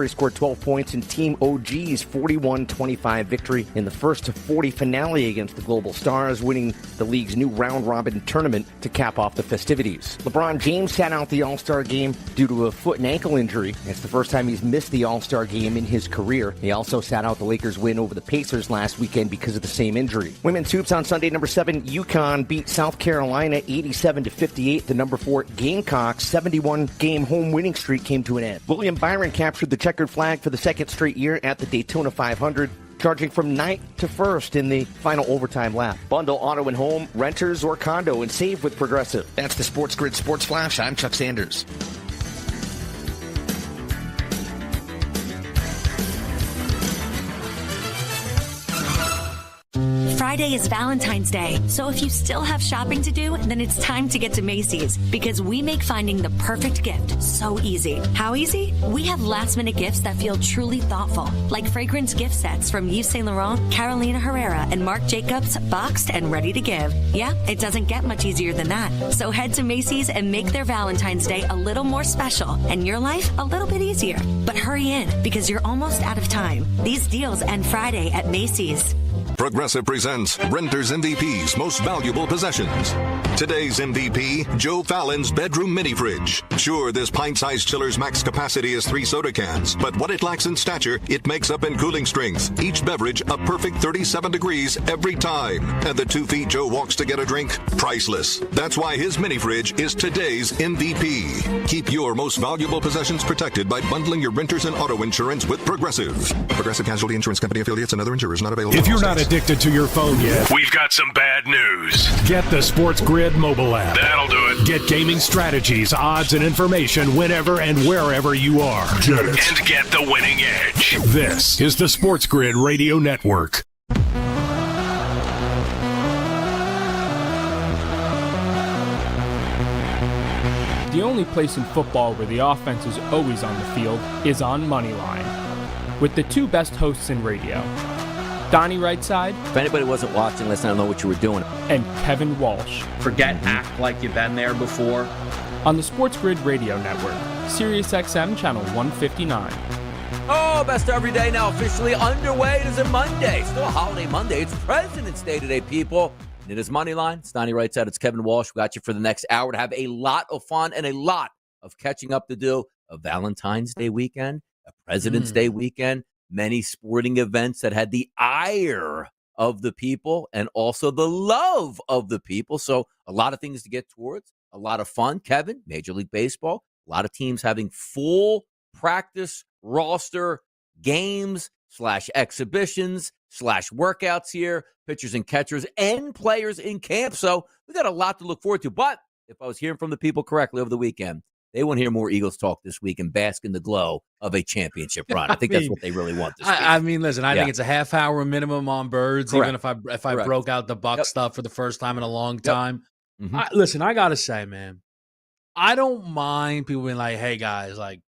He scored 12 points in Team OG's 41-25 victory in the first 40 finale against the Global Stars, winning the league's new round-robin tournament to cap off the festivities. LeBron James sat out the All-Star game due to a foot and ankle injury. It's the first time he's missed the All-Star game in his career. He also sat out the Lakers' win over the Pacers last weekend because of the same injury. Women's hoops on Sunday, number 7, UConn beat South Carolina 87-58. The number 4 Gamecocks' 71-game home winning streak came to an end. William Byron captured the checkered flag for the second straight year at the Daytona 500, charging from 9th to 1st in the final overtime lap. Bundle auto and home, renters, or condo, and save with Progressive. That's the SportsGrid Sports Flash. I'm Chuck Sanders. Friday is Valentine's Day, so if you still have shopping to do, then it's time to get to Macy's, because we make finding the perfect gift so easy. How easy? We have last-minute gifts that feel truly thoughtful, like fragrance gift sets from Yves Saint Laurent, Carolina Herrera, and Marc Jacobs, boxed and ready to give. Yeah, it doesn't get much easier than that. So head to Macy's and make their Valentine's Day a little more special, and your life a little bit easier. But hurry in, because you're almost out of time. These deals end Friday at Macy's. Progressive presents Renter's MVP's Most Valuable Possessions. Today's MVP, Joe Fallon's bedroom mini fridge. Sure, this pint-sized chiller's max capacity is 3 soda cans, but what it lacks in stature, it makes up in cooling strength. Each beverage a perfect 37 degrees every time. And the 2 feet Joe walks to get a drink, priceless. That's why his mini fridge is today's MVP. Keep your most valuable possessions protected by bundling your renters and auto insurance with Progressive. Progressive Casualty Insurance Company affiliates and other insurers not available. If you're not addicted to your phone yet, we've got some bad news. Get the SportsGrid mobile app. That'll do it. Get gaming strategies, odds, and information whenever and wherever you are. Get it. And get the winning edge. This is the SportsGrid Radio Network. The only place in football where the offense is always on the field is on Moneyline. With the 2 best hosts in radio, Donnie Rightside. If anybody wasn't watching, listen, I don't know what you were doing. And Kevin Walsh. Forget act like you've been there before. On the SportsGrid Radio Network, SiriusXM Channel 159. Oh, best of every day now officially underway. It is a Monday. Still a holiday Monday. It's President's Day today, people. And it is Moneyline. It's Donnie Rightside. It's Kevin Walsh. We got you for the next hour to have a lot of fun and a lot of catching up to do. A Valentine's Day weekend, a President's Day weekend, many sporting events that had the ire of the people and also the love of the people. So a lot of things to get towards, a lot of fun. Kevin, Major League Baseball, a lot of teams having full practice roster games / exhibitions / workouts here, pitchers and catchers and players in camp. So we got a lot to look forward to. But if I was hearing from the people correctly over the weekend, they want to hear more Eagles talk this week and bask in the glow of a championship run. I think that's what they really want this week. I mean, listen, I think it's a half hour minimum on Birds, Correct. even if I broke out the Buck stuff for the first time in a long Yep. time. Listen, I got to say, man, I don't mind people being like, hey, guys, like,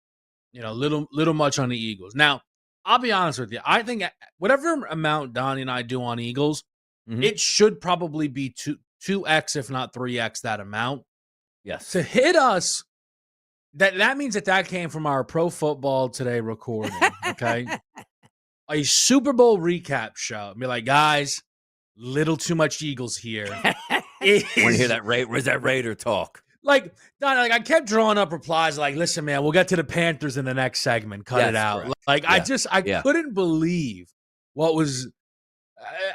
you know, little much on the Eagles. Now, I'll be honest with you. I think whatever amount Donnie and I do on Eagles, it should probably be 2x, if not 3x that amount. Yes. To hit us, that means that came from our Pro Football Today recording, okay? A Super Bowl recap show. Be like, guys, little too much Eagles here. Want to hear that? Where's that Raider talk? Like, I kept drawing up replies like, listen, man, we'll get to the Panthers in the next segment. Cut it out. Correct. Like, I couldn't believe what was,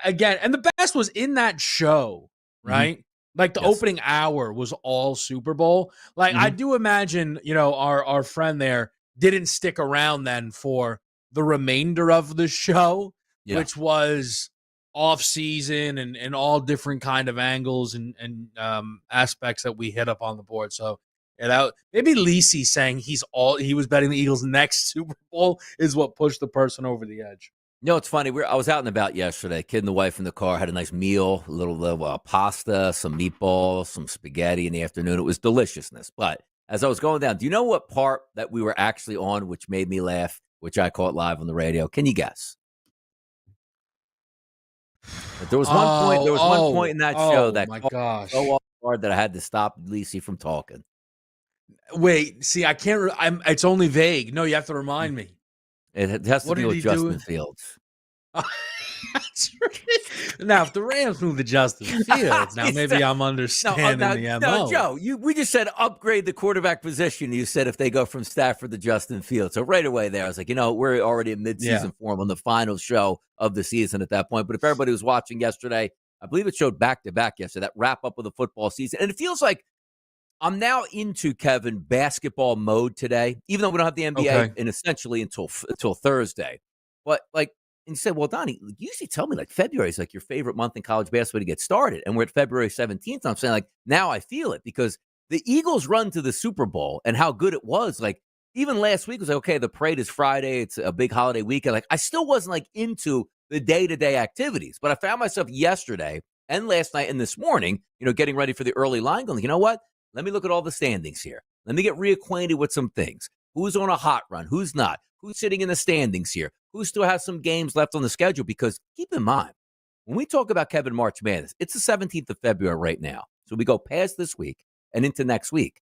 again, and the best was in that show, right? Like, the opening hour was all Super Bowl. Like, I do imagine, you know, our friend there didn't stick around then for the remainder of the show, which was off-season and all different kind of angles and aspects that we hit up on the board. So, maybe Lisi saying he was betting the Eagles next Super Bowl is what pushed the person over the edge. No, it's funny. I was out and about yesterday. Kid and the wife in the car had a nice meal, a little pasta, some meatballs, some spaghetti in the afternoon. It was deliciousness. But as I was going down, do you know what part that we were actually on which made me laugh, which I caught live on the radio? Can you guess? But there was one point. There was one point in that show that caught so off guard that I had to stop Lisi from talking. Wait, see, I can't. It's only vague. No, you have to remind me. It has to What deal did with he do? Justin Fields. That's right. Now, if the Rams move to Justin Fields, now maybe I'm understanding the MO. No, Joe, we just said upgrade the quarterback position. You said if they go from Stafford to Justin Fields. So right away there, I was like, we're already in midseason form on the final show of the season at that point. But if everybody was watching yesterday, I believe it showed back-to-back yesterday, that wrap-up of the football season. And it feels like I'm now into, Kevin, basketball mode today, even though we don't have the NBA and essentially until Thursday. But, and you said, well, Donnie, you usually tell me, February is, your favorite month in college basketball to get started. And we're at February 17th. I'm saying, now I feel it because the Eagles' run to the Super Bowl and how good it was, even last week was okay, the parade is Friday. It's a big holiday weekend. I still wasn't, into the day-to-day activities. But I found myself yesterday and last night and this morning, getting ready for the early line going, you know what? Let me look at all the standings here. Let me get reacquainted with some things. Who's on a hot run? Who's not? Who's sitting in the standings here? Who still has some games left on the schedule? Because keep in mind, when we talk about Kevin March Madness, it's the 17th of February right now. So we go past this week and into next week.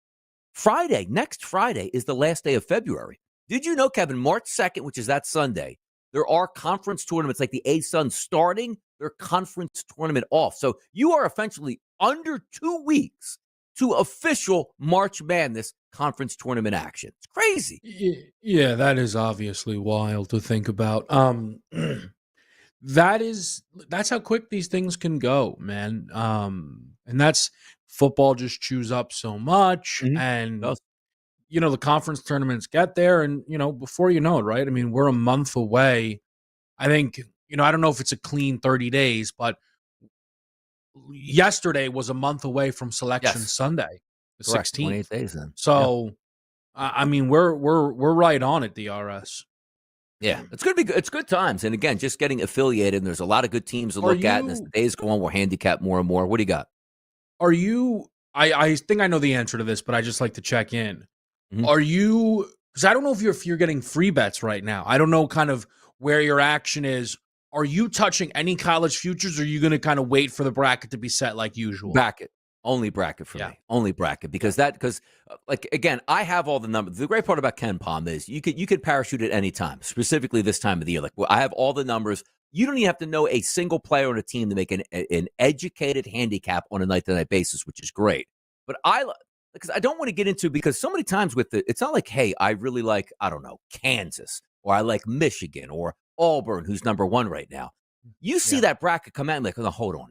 Next Friday is the last day of February. Did you know, Kevin, March 2nd, which is that Sunday, there are conference tournaments like the A-Sun starting their conference tournament off. So you are essentially under 2 weeks to official March Madness conference tournament action. It's crazy. Yeah, that is obviously wild to think about. That's how quick these things can go, man. And that's football just chews up so much. And the conference tournaments get there and before you know it, right? I mean, we're a month away. I think, I don't know if it's a clean 30 days, but yesterday was a month away from Selection Sunday, the 16th. 28 days then. So, I mean, we're right on it, DRS. Yeah, it's good times. And again, just getting affiliated, and there's a lot of good teams to look at. And as the days go on, we'll handicap more and more. What do you got? Are you, I think I know the answer to this, but I just like to check in. Are you, because I don't know if you're getting free bets right now. I don't know kind of where your action is. Are you touching any college futures, or are you going to kind of wait for the bracket to be set like usual? Bracket. Only bracket for me. Only bracket. Because again, I have all the numbers. The great part about Ken Palm is you could parachute at any time, specifically this time of the year. I have all the numbers. You don't even have to know a single player on a team to make an educated handicap on a night-to-night basis, which is great. But because I don't want to get into, because so many times it's not like, hey, I really like, I don't know, Kansas, or I like Michigan, or Auburn, who's number one right now. You see that bracket come out and oh, hold on.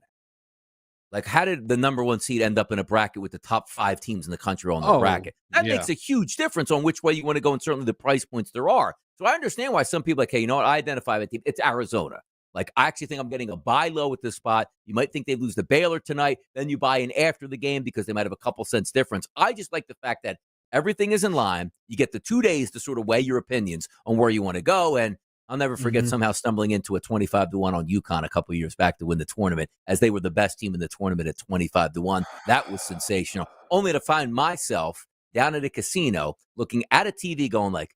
How did the number one seed end up in a bracket with the top 5 teams in the country on the bracket? That makes a huge difference on which way you want to go, and certainly the price points there are. So I understand why some people hey, you know what? I identify with it's Arizona. I actually think I'm getting a buy low at this spot. You might think they lose to Baylor tonight. Then you buy in after the game because they might have a couple cents difference. I just like the fact that everything is in line. You get the 2 days to sort of weigh your opinions on where you want to go. And I'll never forget somehow stumbling into a 25-1 on UConn a couple years back to win the tournament, as they were the best team in the tournament at 25-1. That was sensational. Only to find myself down at a casino looking at a TV going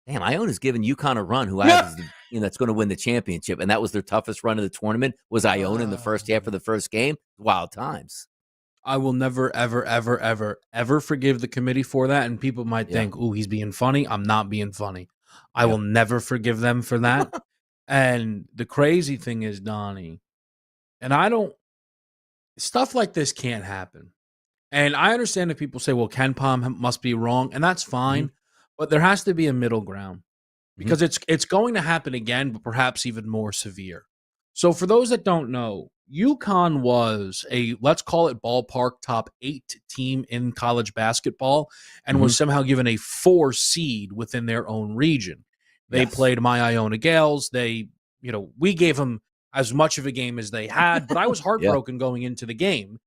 damn, Iona's giving UConn a run, who I have that's going to win the championship. And that was their toughest run of the tournament, was Iona in the first half of the first game. Wild times. I will never, ever, ever, ever, ever forgive the committee for that. And people might think, ooh, he's being funny. I'm not being funny. I will never forgive them for that. And the crazy thing is, Donnie, and stuff like this can't happen. And I understand if people say, well, Ken Palm must be wrong, and that's fine. But there has to be a middle ground, because it's going to happen again, but perhaps even more severe. So for those that don't know, UConn was let's call it ballpark top 8 team in college basketball, and was somehow given a 4 seed within their own region. They played my Iona Gales. We gave them as much of a game as they had, but I was heartbroken going into the game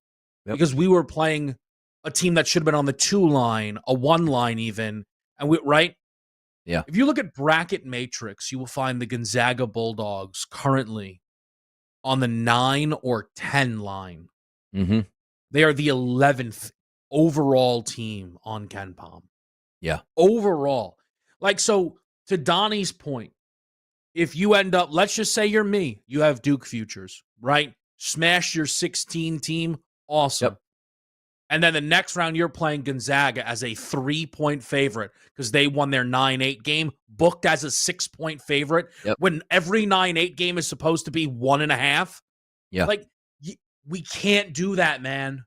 because we were playing a team that should have been on the 2 line, a 1 line even. And if you look at bracket matrix, you will find the Gonzaga Bulldogs currently on the 9 or 10 line. They are the 11th overall team on Ken Palm. Yeah. Overall. So to Donnie's point, if you end up, let's just say you're me, you have Duke futures, right? Smash your 16 team. Awesome. And then the next round, you're playing Gonzaga as a 3-point favorite because they won their 9-8 game, booked as a 6-point favorite when every 9-8 game is supposed to be 1.5. Yeah. Like, we can't do that, man.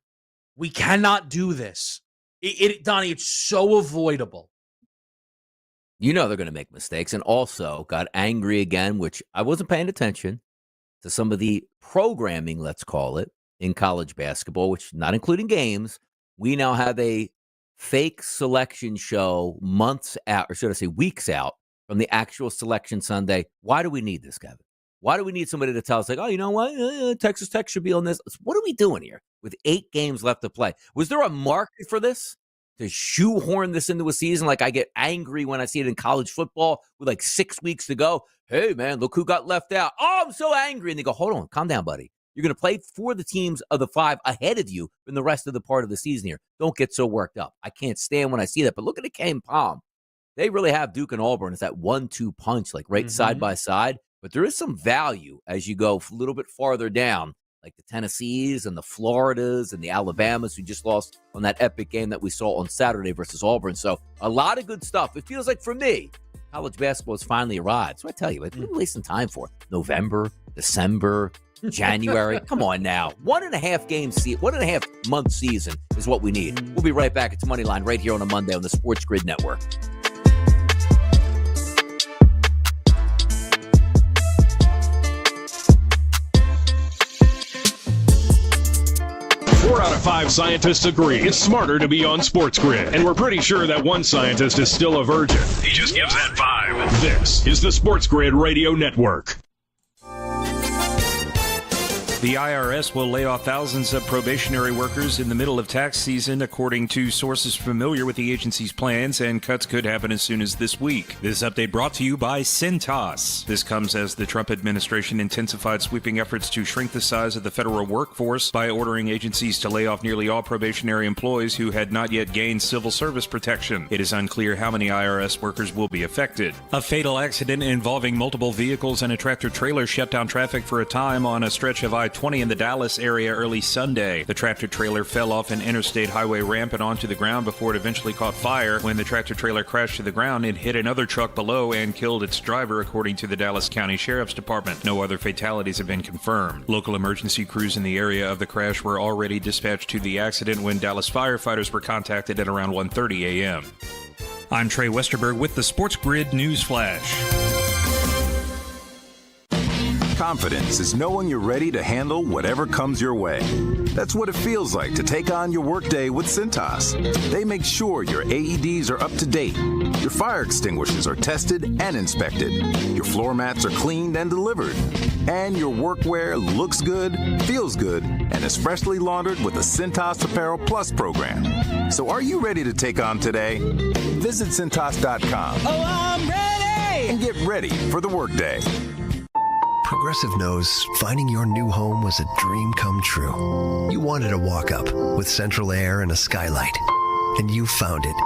We cannot do this. Donnie, it's so avoidable. You know they're going to make mistakes, and also got angry again, which I wasn't paying attention to some of the programming, let's call it, in college basketball, which not including games. We now have a fake selection show months out, or should I say weeks out, from the actual selection Sunday. Why do we need this, Kevin? Why do we need somebody to tell us, like, oh, you know what? Texas Tech should be on this. What are we doing here with 8 games left to play? Was there a market for this? To shoehorn this into a season? Like, I get angry when I see it in college football with like 6 weeks to go. Hey, man, look who got left out. Oh, I'm so angry. And they go, hold on, calm down, buddy. You're going to play for the teams of the 5 ahead of you in the rest of the part of the season here. Don't get so worked up. I can't stand when I see that. But look at the Kane Palm. They really have Duke and Auburn. It's that 1-2 punch, like right side by side. But there is some value as you go a little bit farther down, like the Tennessees and the Floridas and the Alabamas who just lost on that epic game that we saw on Saturday versus Auburn. So a lot of good stuff. It feels like, for me, college basketball has finally arrived. So I tell you, what are we wasting time for? November, December, January. Come on now. 1.5 month season is what we need. We'll be right back. It's Moneyline right here on a Monday on the SportsGrid Network. 4 out of 5 scientists agree it's smarter to be on SportsGrid, and we're pretty sure that one scientist is still a virgin. He just gives that vibe. This is the SportsGrid Radio Network. The IRS will lay off thousands of probationary workers in the middle of tax season, according to sources familiar with the agency's plans, and cuts could happen as soon as this week. This update brought to you by Cintas. This comes as the Trump administration intensified sweeping efforts to shrink the size of the federal workforce by ordering agencies to lay off nearly all probationary employees who had not yet gained civil service protection. It is unclear how many IRS workers will be affected. A fatal accident involving multiple vehicles and a tractor-trailer shut down traffic for a time on a stretch of I-20 in the Dallas area early Sunday. The tractor-trailer fell off an interstate highway ramp and onto the ground before it eventually caught fire. When the tractor-trailer crashed to the ground, it hit another truck below and killed its driver, according to the Dallas County Sheriff's Department. No other fatalities have been confirmed. Local emergency crews in the area of the crash were already dispatched to the accident when Dallas firefighters were contacted at around 1:30 a.m. I'm Trey Westerberg with the SportsGrid News Flash. Confidence is knowing you're ready to handle whatever comes your way. That's what it feels like to take on your workday with Cintas. They make sure your AEDs are up to date, your fire extinguishers are tested and inspected, your floor mats are cleaned and delivered, and your workwear looks good, feels good, and is freshly laundered with the Cintas Apparel Plus program. So are you ready to take on today? Visit Cintas.com. Oh, I'm ready! And get ready for the workday. Progressive knows finding your new home was a dream come true. You wanted a walk-up with central air and a skylight, and you found it.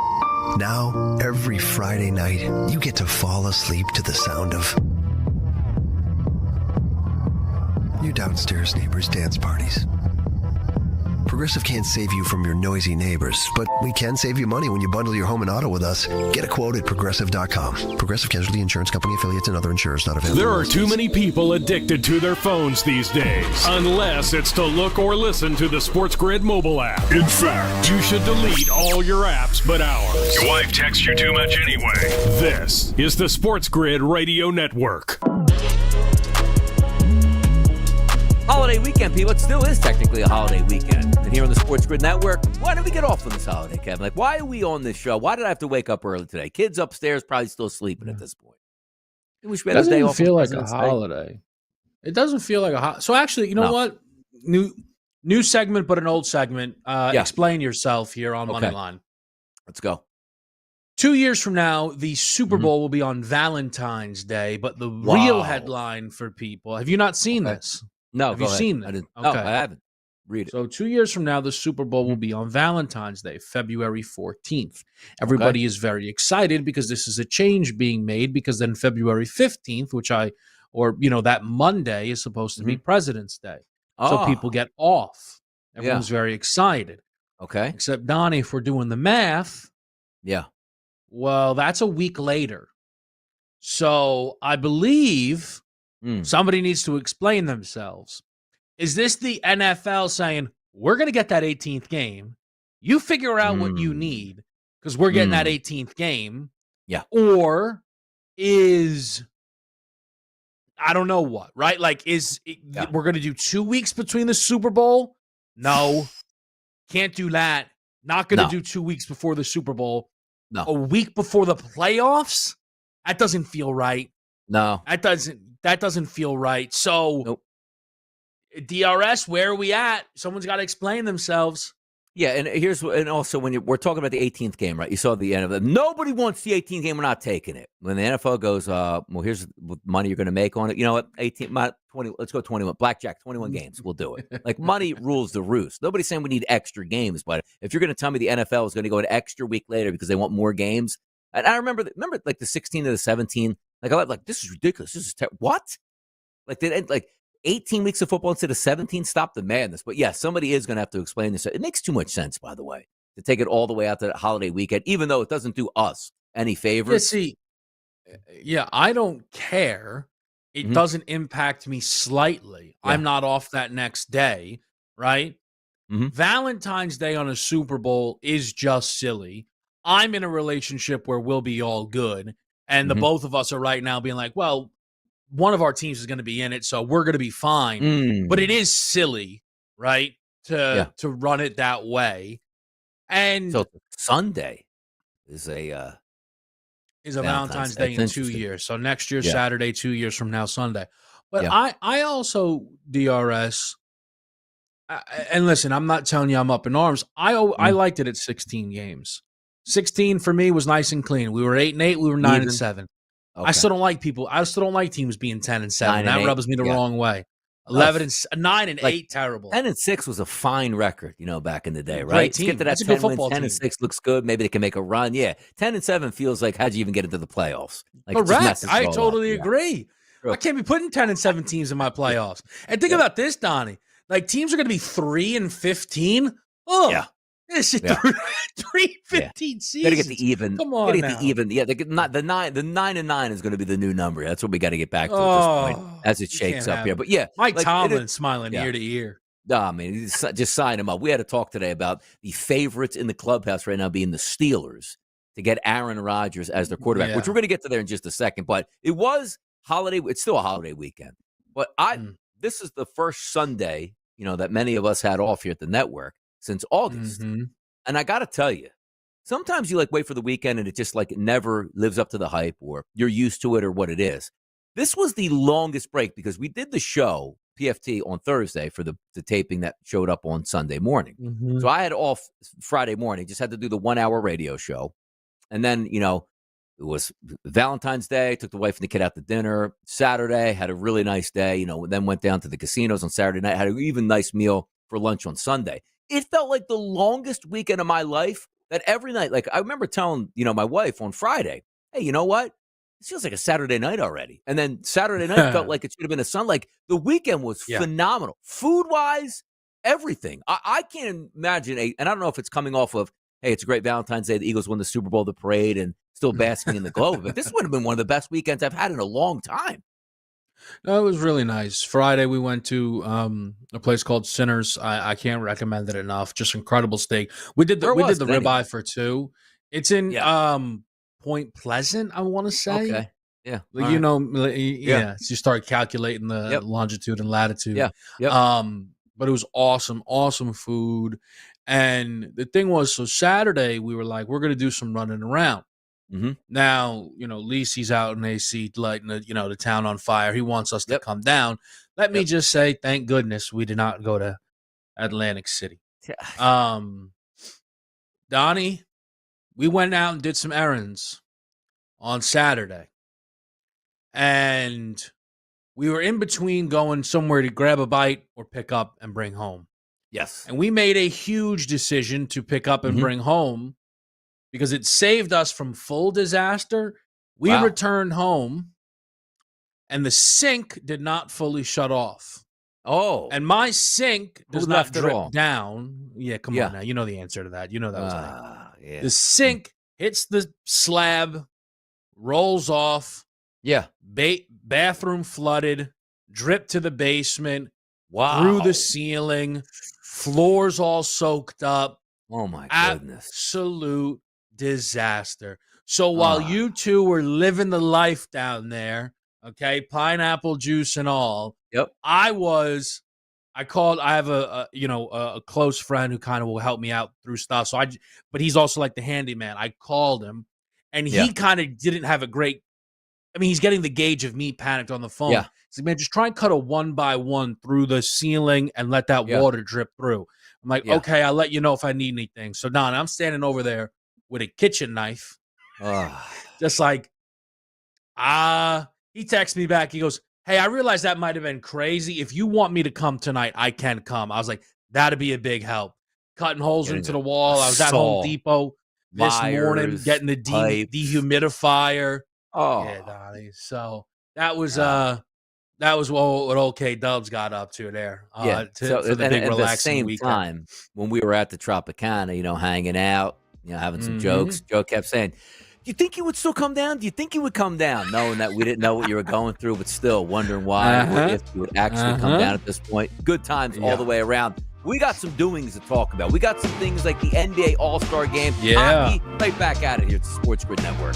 Now, every Friday night, you get to fall asleep to the sound of your downstairs neighbors' dance parties. Progressive can't save you from your noisy neighbors, but we can save you money when you bundle your home and auto with us. Get a quote at Progressive.com. Progressive Casualty Insurance Company, affiliates, and other insurers not available. There are too many people addicted to their phones these days, unless it's to look or listen to the SportsGrid mobile app. In fact, you should delete all your apps but ours. Your wife texts you too much anyway. This is the SportsGrid Radio Network. Holiday weekend, people. It still is technically a holiday weekend. And here on the SportsGrid Network, why did we get off on this holiday, Kevin? Like, why are we on this show? Why did I have to wake up early today? Kids upstairs probably still sleeping at this point. It doesn't feel like a holiday. It doesn't feel like a holiday. So actually, you know what? New segment, but an old segment. Explain yourself here on Moneyline. Let's go. 2 years from now, the Super Bowl will be on Valentine's Day, but the real headline for people. Have you not seen this? No, have you seen that? Okay. No, I haven't. Read it. So 2 years from now, the Super Bowl will be on Valentine's Day, February 14th. Everybody is very excited because this is a change being made, because then February 15th, that Monday is supposed to be President's Day. So people get off. Everyone's very excited. Okay. Except, Donnie, if we're doing the math, Yeah. well, that's a week later. So I believe somebody needs to explain themselves. Is this the NFL saying, we're going to get that 18th game? You figure out what you need because we're getting that 18th game. Yeah. Or is, I don't know what, right? Like, we're going to do 2 weeks between the Super Bowl? No. Can't do that. Not going to do 2 weeks before the Super Bowl. No. A week before the playoffs? That doesn't feel right. No. That doesn't feel right. So, nope. DRS, where are we at? Someone's got to explain themselves. Yeah, and also when we're talking about the 18th game, right? You saw the end of it. Nobody wants the 18th game. We're not taking it. When the NFL goes, well, here's what money you're going to make on it. You know what? 20. Let's go 21. Blackjack, 21 games. We'll do it. Like money rules the roost. Nobody's saying we need extra games, but if you're going to tell me the NFL is going to go an extra week later because they want more games, and I remember like the 16 to the 17. Like I like this is ridiculous. This is what? Like they like 18 weeks of football instead of 17. Stop the madness. But yeah, somebody is going to have to explain this. It makes too much sense, by the way, to take it all the way out to the holiday weekend, even though it doesn't do us any favors. Yeah, I don't care. It doesn't impact me slightly. Yeah. I'm not off that next day, right? Valentine's Day on a Super Bowl is just silly. I'm in a relationship where we'll be all good. And the both of us are right now being like, well, one of our teams is going to be in it, so we're going to be fine. But it is silly, right, to run it that way. And so Sunday is a Valentine's Day in 2 years. So next year, Saturday, 2 years from now, Sunday. But I also, DRS, and listen, I'm not telling you I'm up in arms. I liked it at 16 games. 16 for me was nice and clean. We were 8-8. We were 9-7. Okay. I still don't like teams being 10-7. That rubs me the wrong way. 9-8, terrible. 10-6 was a fine record, back in the day, right? Team. Get to that 10 wins, 10-6 looks good. Maybe they can make a run. Yeah, 10-7 feels like how'd you even get into the playoffs? Like, correct. I totally agree. I can't be putting 10-7 teams in my playoffs. And think about this, Donnie. Like teams are going to be 3-15. Oh, yeah. This is 3-15 seasons. Got to get the even. Come on, get the even. Yeah, the 9-9 is going to be the new number. That's what we got to get back to at this point as it shakes up here. But yeah, Mike Tomlin smiling ear to ear. I mean, just sign him up. We had to talk today about the favorites in the clubhouse right now being the Steelers to get Aaron Rodgers as their quarterback, which we're going to get to there in just a second. But it was holiday. It's still a holiday weekend. But this is the first Sunday, that many of us had off here at the network since August. And I got to tell you, sometimes you wait for the weekend and it just it never lives up to the hype or you're used to it or what it is. This was the longest break because we did the show PFT on Thursday for the taping that showed up on Sunday morning. So I had off Friday morning, just had to do the 1 hour radio show. And then, it was Valentine's Day, took the wife and the kid out to dinner. Saturday, had a really nice day, then went down to the casinos on Saturday night, had an even nice meal for lunch on Sunday. It felt like the longest weekend of my life that every night, I remember telling, my wife on Friday, hey, you know what? This feels like a Saturday night already. And then Saturday night felt like it should have been a Sunday. The weekend was phenomenal. Food-wise, everything. I can't imagine and I don't know if it's coming off of, hey, it's a great Valentine's Day. The Eagles won the Super Bowl, the parade, and still basking in the glow. But this would have been one of the best weekends I've had in a long time. No, it was really nice. Friday, we went to a place called Sinners. I can't recommend it enough. Just incredible steak. We did the ribeye for $2. It's in Point Pleasant, I want to say. Okay. Yeah. So you start calculating the longitude and latitude. Yeah. Yep. But it was awesome food. And the thing was, so Saturday, we were like, we're going to do some running around. Now, Lisi's out in AC lighting the town on fire. He wants us to come down. Let me just say, thank goodness we did not go to Atlantic City. Donnie, we went out and did some errands on Saturday. And we were in between going somewhere to grab a bite or pick up and bring home. Yes. And we made a huge decision to pick up and bring home because it saved us from full disaster. We returned home and the sink did not fully shut off. Oh. And my sink does Who not left it drip all? down. Yeah, come Yeah. on now. You know the answer to that. You know that was Yeah. the sink hits the slab, rolls off. Yeah. Bathroom flooded, drip to the basement, Wow. through the ceiling, floors all soaked up. Oh, my goodness. Absolute disaster. So while you two were living the life down there, okay, pineapple juice and all, yep, I have a close friend who kind of will help me out through stuff. But he's also like the handyman. I called him, and he kind of didn't have a great. I mean, he's getting the gauge of me panicked on the phone. Yeah. He's like, man, just try and cut a 1x1 through the ceiling and let that water drip through. I'm like, okay, I'll let you know if I need anything. So Don, I'm standing over there with a kitchen knife, just like, he texts me back. He goes, hey, I realize that might have been crazy. If you want me to come tonight, I can come. I was like, that'd be a big help. Cutting holes into the wall. I was at Home Depot this morning getting the dehumidifier. Oh, yeah, Donnie. So that was what OK Dubs got up to there. For the big relaxing at the same weekend. time, when we were at the Tropicana, hanging out, having some jokes, Joe kept saying, "Do you think he would still come down? Do you think he would come down?" Knowing that we didn't know what you were going through, but still wondering why, if you would actually come down at this point. Good times all the way around. We got some doings to talk about. We got some things like the NBA All-Star Game. Hockey, right back at it here at the SportsGrid Network.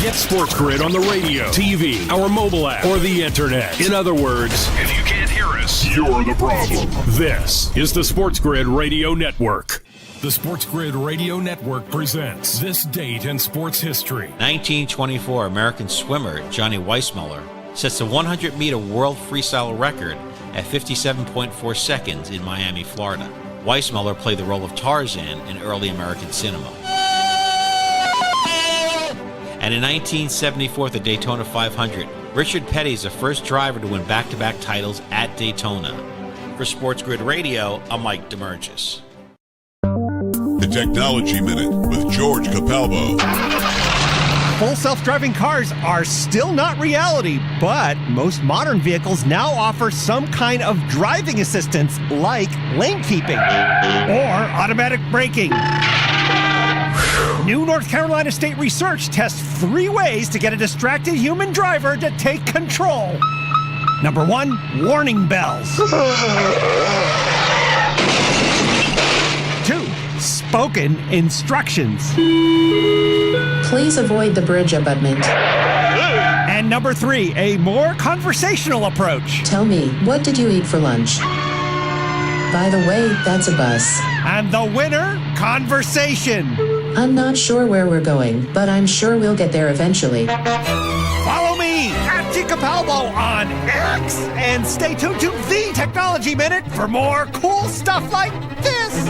Get SportsGrid on the radio, TV, our mobile app, or the internet. In other words, if you can't hear us, you're the problem. This is the SportsGrid Radio Network. The SportsGrid Radio Network presents This Date in Sports History. 1924 American swimmer Johnny Weissmuller sets the 100-meter world freestyle record at 57.4 seconds in Miami, Florida. Weissmuller played the role of Tarzan in early American cinema. And in 1974, the Daytona 500, Richard Petty is the first driver to win back-to-back titles at Daytona. For SportsGrid Radio, I'm Mike DeMurgis. The Technology Minute with George Capalbo. Full self-driving cars are still not reality, but most modern vehicles now offer some kind of driving assistance like lane keeping or automatic braking. New North Carolina State research tests 3 ways to get a distracted human driver to take control. Number 1, warning bells. 2, spoken instructions. Please avoid the bridge abutment. And number 3, a more conversational approach. Tell me, what did you eat for lunch? By the way, that's a bus. And the winner, conversation. I'm not sure where we're going, but I'm sure we'll get there eventually. Follow me at Capalbo on X and stay tuned to The Technology Minute for more cool stuff like this.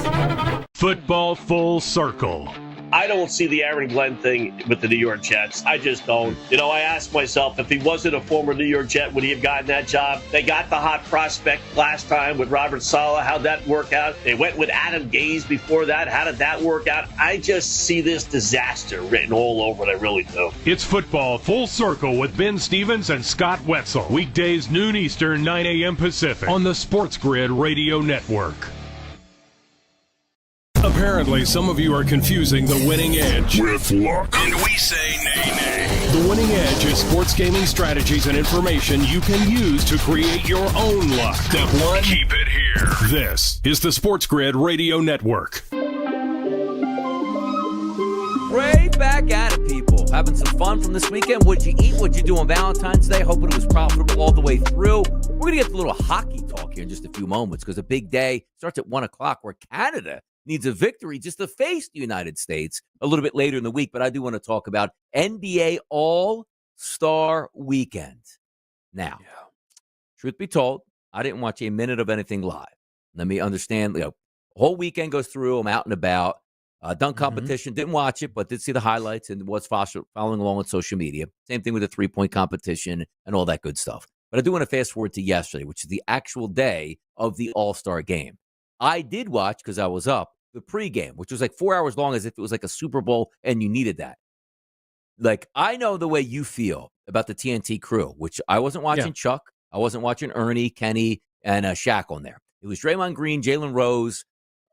Football Full Circle. I don't see the Aaron Glenn thing with the New York Jets. I just don't. I ask myself, if he wasn't a former New York Jet, would he have gotten that job? They got the hot prospect last time with Robert Saleh. How'd that work out? They went with Adam Gase before that. How did that work out? I just see this disaster written all over it. I really do. It's Football Full Circle with Ben Stevens and Scott Wetzel. Weekdays, noon Eastern, 9 a.m. Pacific on the SportsGrid Radio Network. Apparently, some of you are confusing the winning edge with luck. And we say nay, nay. The winning edge is sports gaming strategies and information you can use to create your own luck. Step 1, keep it here. This is the SportsGrid Radio Network. Right back at it, people. Having some fun from this weekend. What'd you eat? What'd you do on Valentine's Day? Hoping it was profitable all the way through. We're going to get to a little hockey talk here in just a few moments because a big day starts at 1 o'clock where Canada needs a victory just to face the United States a little bit later in the week. But I do want to talk about NBA All-Star Weekend. Now, truth be told, I didn't watch a minute of anything live. Let me understand. The whole weekend goes through. I'm out and about. Dunk competition. Didn't watch it, but did see the highlights and was following along on social media. Same thing with the three-point competition and all that good stuff. But I do want to fast forward to yesterday, which is the actual day of the All-Star game. I did watch, because I was up, the pregame, which was like 4 hours long, as if it was like a Super Bowl and you needed that. Like, I know the way you feel about the TNT crew, which I wasn't watching Chuck. I wasn't watching Ernie, Kenny, and Shaq on there. It was Draymond Green, Jalen Rose.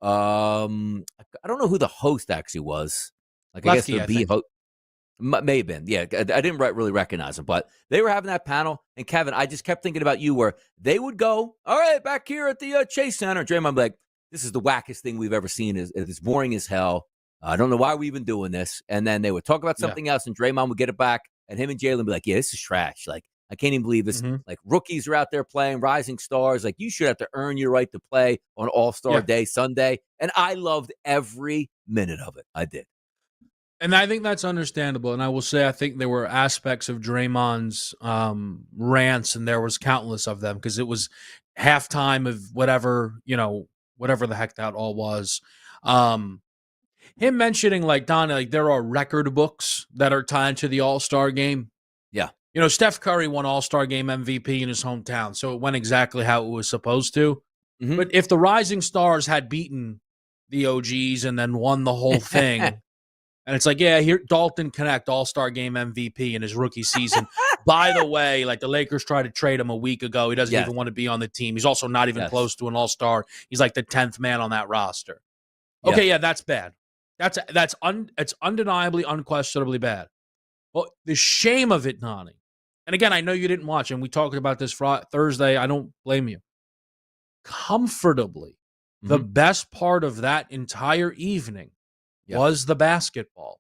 I don't know who the host actually was. Like, Lefty, I guess the host. May have been. Yeah, I didn't really recognize him, but they were having that panel. And Kevin, I just kept thinking about you where they would go, all right, back here at the Chase Center. Draymond would be like, this is the wackest thing we've ever seen. It's boring as hell. I don't know why we're even doing this. And then they would talk about something else, and Draymond would get it back, and him and Jalen would be like, yeah, this is trash. Like, I can't even believe this. Like, rookies are out there playing, rising stars. Like, you should have to earn your right to play on All-Star Day, Sunday. And I loved every minute of it. I did. And I think that's understandable. And I will say, I think there were aspects of Draymond's rants, and there was countless of them, because it was halftime of whatever the heck that all was. Him mentioning, like, Don, like, there are record books that are tied to the All-Star game. Yeah. Steph Curry won All-Star game MVP in his hometown, so it went exactly how it was supposed to. Mm-hmm. But if the Rising Stars had beaten the OGs and then won the whole thing, and it's like, yeah, here, Dalton Connect, All-Star game MVP in his rookie season. By the way, like, the Lakers tried to trade him a week ago. He doesn't even want to be on the team. He's also not even close to an All-Star. He's like the 10th man on that roster. Okay, that's bad. It's undeniably, unquestionably bad. Well, the shame of it, Nani, and again, I know you didn't watch, and we talked about this Thursday. I don't blame you. Comfortably, the best part of that entire evening was the basketball.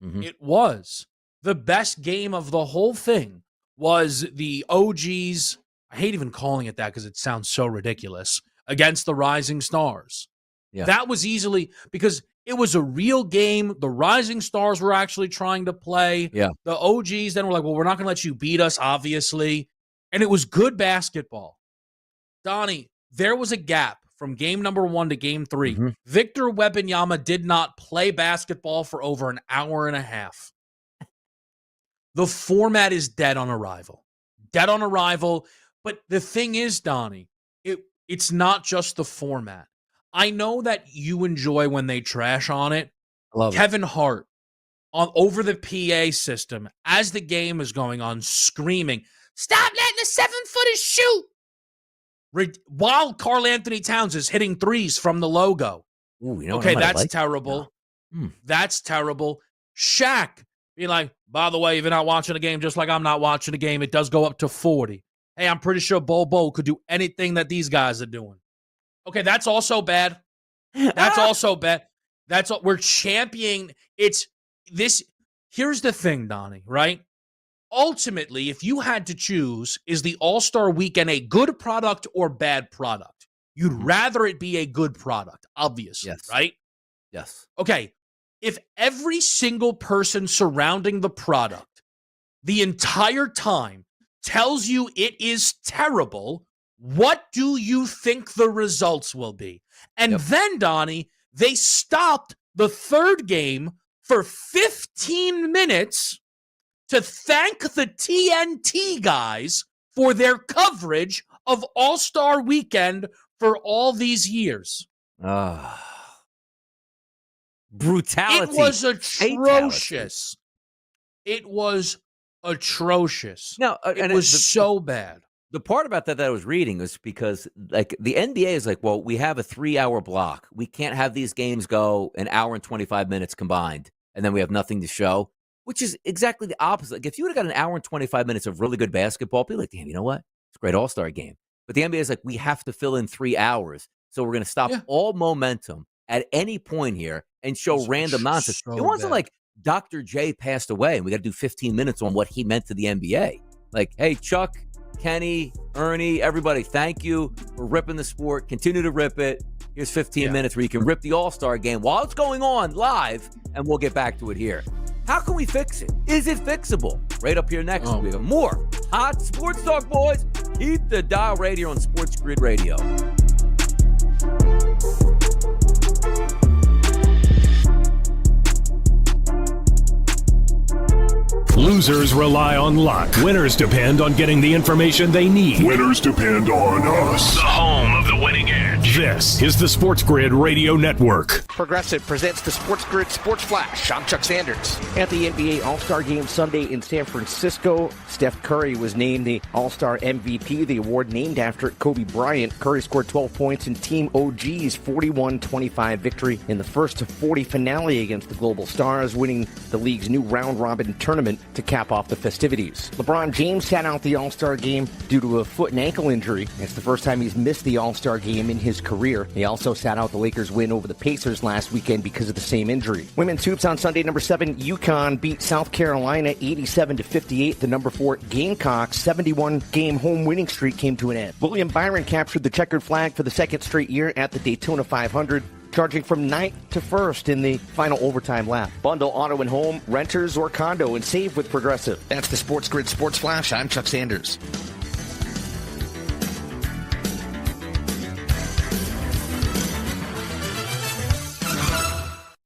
It was. The best game of the whole thing was the OGs. I hate even calling it that because it sounds so ridiculous. Against the Rising Stars. Yeah. That was easily, because it was a real game. The Rising Stars were actually trying to play. Yeah. The OGs then were like, well, we're not going to let you beat us, obviously. And it was good basketball. Donnie, there was a gap from game number 1 to game 3. Victor Wembanyama did not play basketball for over an hour and a half. The format is dead on arrival. Dead on arrival. But the thing is, Donnie, it's not just the format. I know that you enjoy when they trash on it. I love Kevin Hart over the PA system as the game is going on, screaming, "Stop letting the 7-footers shoot!" While Karl Anthony Towns is hitting threes from the logo. Ooh, okay, that's terrible. That's terrible. Shaq being like, by the way, if you're not watching a game, just like I'm not watching a game, it does go up to 40. Hey, I'm pretty sure Bo could do anything that these guys are doing. Okay, that's also bad. That's also bad. We're championing. It's this. Here's the thing, Donnie, right? Ultimately, if you had to choose, is the All-Star Weekend a good product or bad product? You'd rather it be a good product, obviously, right? Yes. Okay, if every single person surrounding the product the entire time tells you it is terrible, what do you think the results will be? And then, Donnie, they stopped the third game for 15 minutes to thank the TNT guys for their coverage of All-Star Weekend for all these years. Brutality. It was atrocious. It was atrocious. No, it was so bad. The part about that I was reading was because, like, the NBA is like, well, we have a 3-hour block. We can't have these games go an hour and 25 minutes combined, and then we have nothing to show, which is exactly the opposite. Like, if you would have got an hour and 25 minutes of really good basketball, people like, damn, you know what? It's a great All-Star game. But the NBA is like, we have to fill in 3 hours, so we're going to stop all momentum at any point here and show random nonsense. It wasn't like Dr. J passed away and we got to do 15 minutes on what he meant to the NBA. Like, hey, Chuck, Kenny, Ernie, everybody, thank you for ripping the sport. Continue to rip it. Here's 15 minutes where you can rip the All-Star game while it's going on live, and we'll get back to it here. How can we fix it? Is it fixable? Right up here next, we have more hot sports talk, boys. Keep the dial right here on SportsGrid Radio. Losers rely on luck. Winners depend on getting the information they need. Winners depend on us. The home of the winning edge. This is the SportsGrid Radio Network. Progressive presents the SportsGrid Sports Flash. I'm Chuck Sanders. At the NBA All-Star Game Sunday in San Francisco, Steph Curry was named the All-Star MVP, the award named after Kobe Bryant. Curry scored 12 points in Team OG's 41-25 victory in the first of 40 finale against the Global Stars, winning the league's new round-robin tournament to cap off the festivities. LeBron James sat out the All-Star Game due to a foot and ankle injury. It's the first time he's missed the All-Star Game in his career. He also sat out the Lakers' win over the Pacers last weekend because of the same injury. Women's hoops on Sunday, number 7, UConn beat South Carolina 87-58. The number 4 Gamecocks 71-game home winning streak came to an end. William Byron captured the checkered flag for the second straight year at the Daytona 500. Charging from 9th to 1st in the final overtime lap. Bundle auto and home, renters, or condo, and save with Progressive. That's the SportsGrid Sports Flash. I'm Chuck Sanders.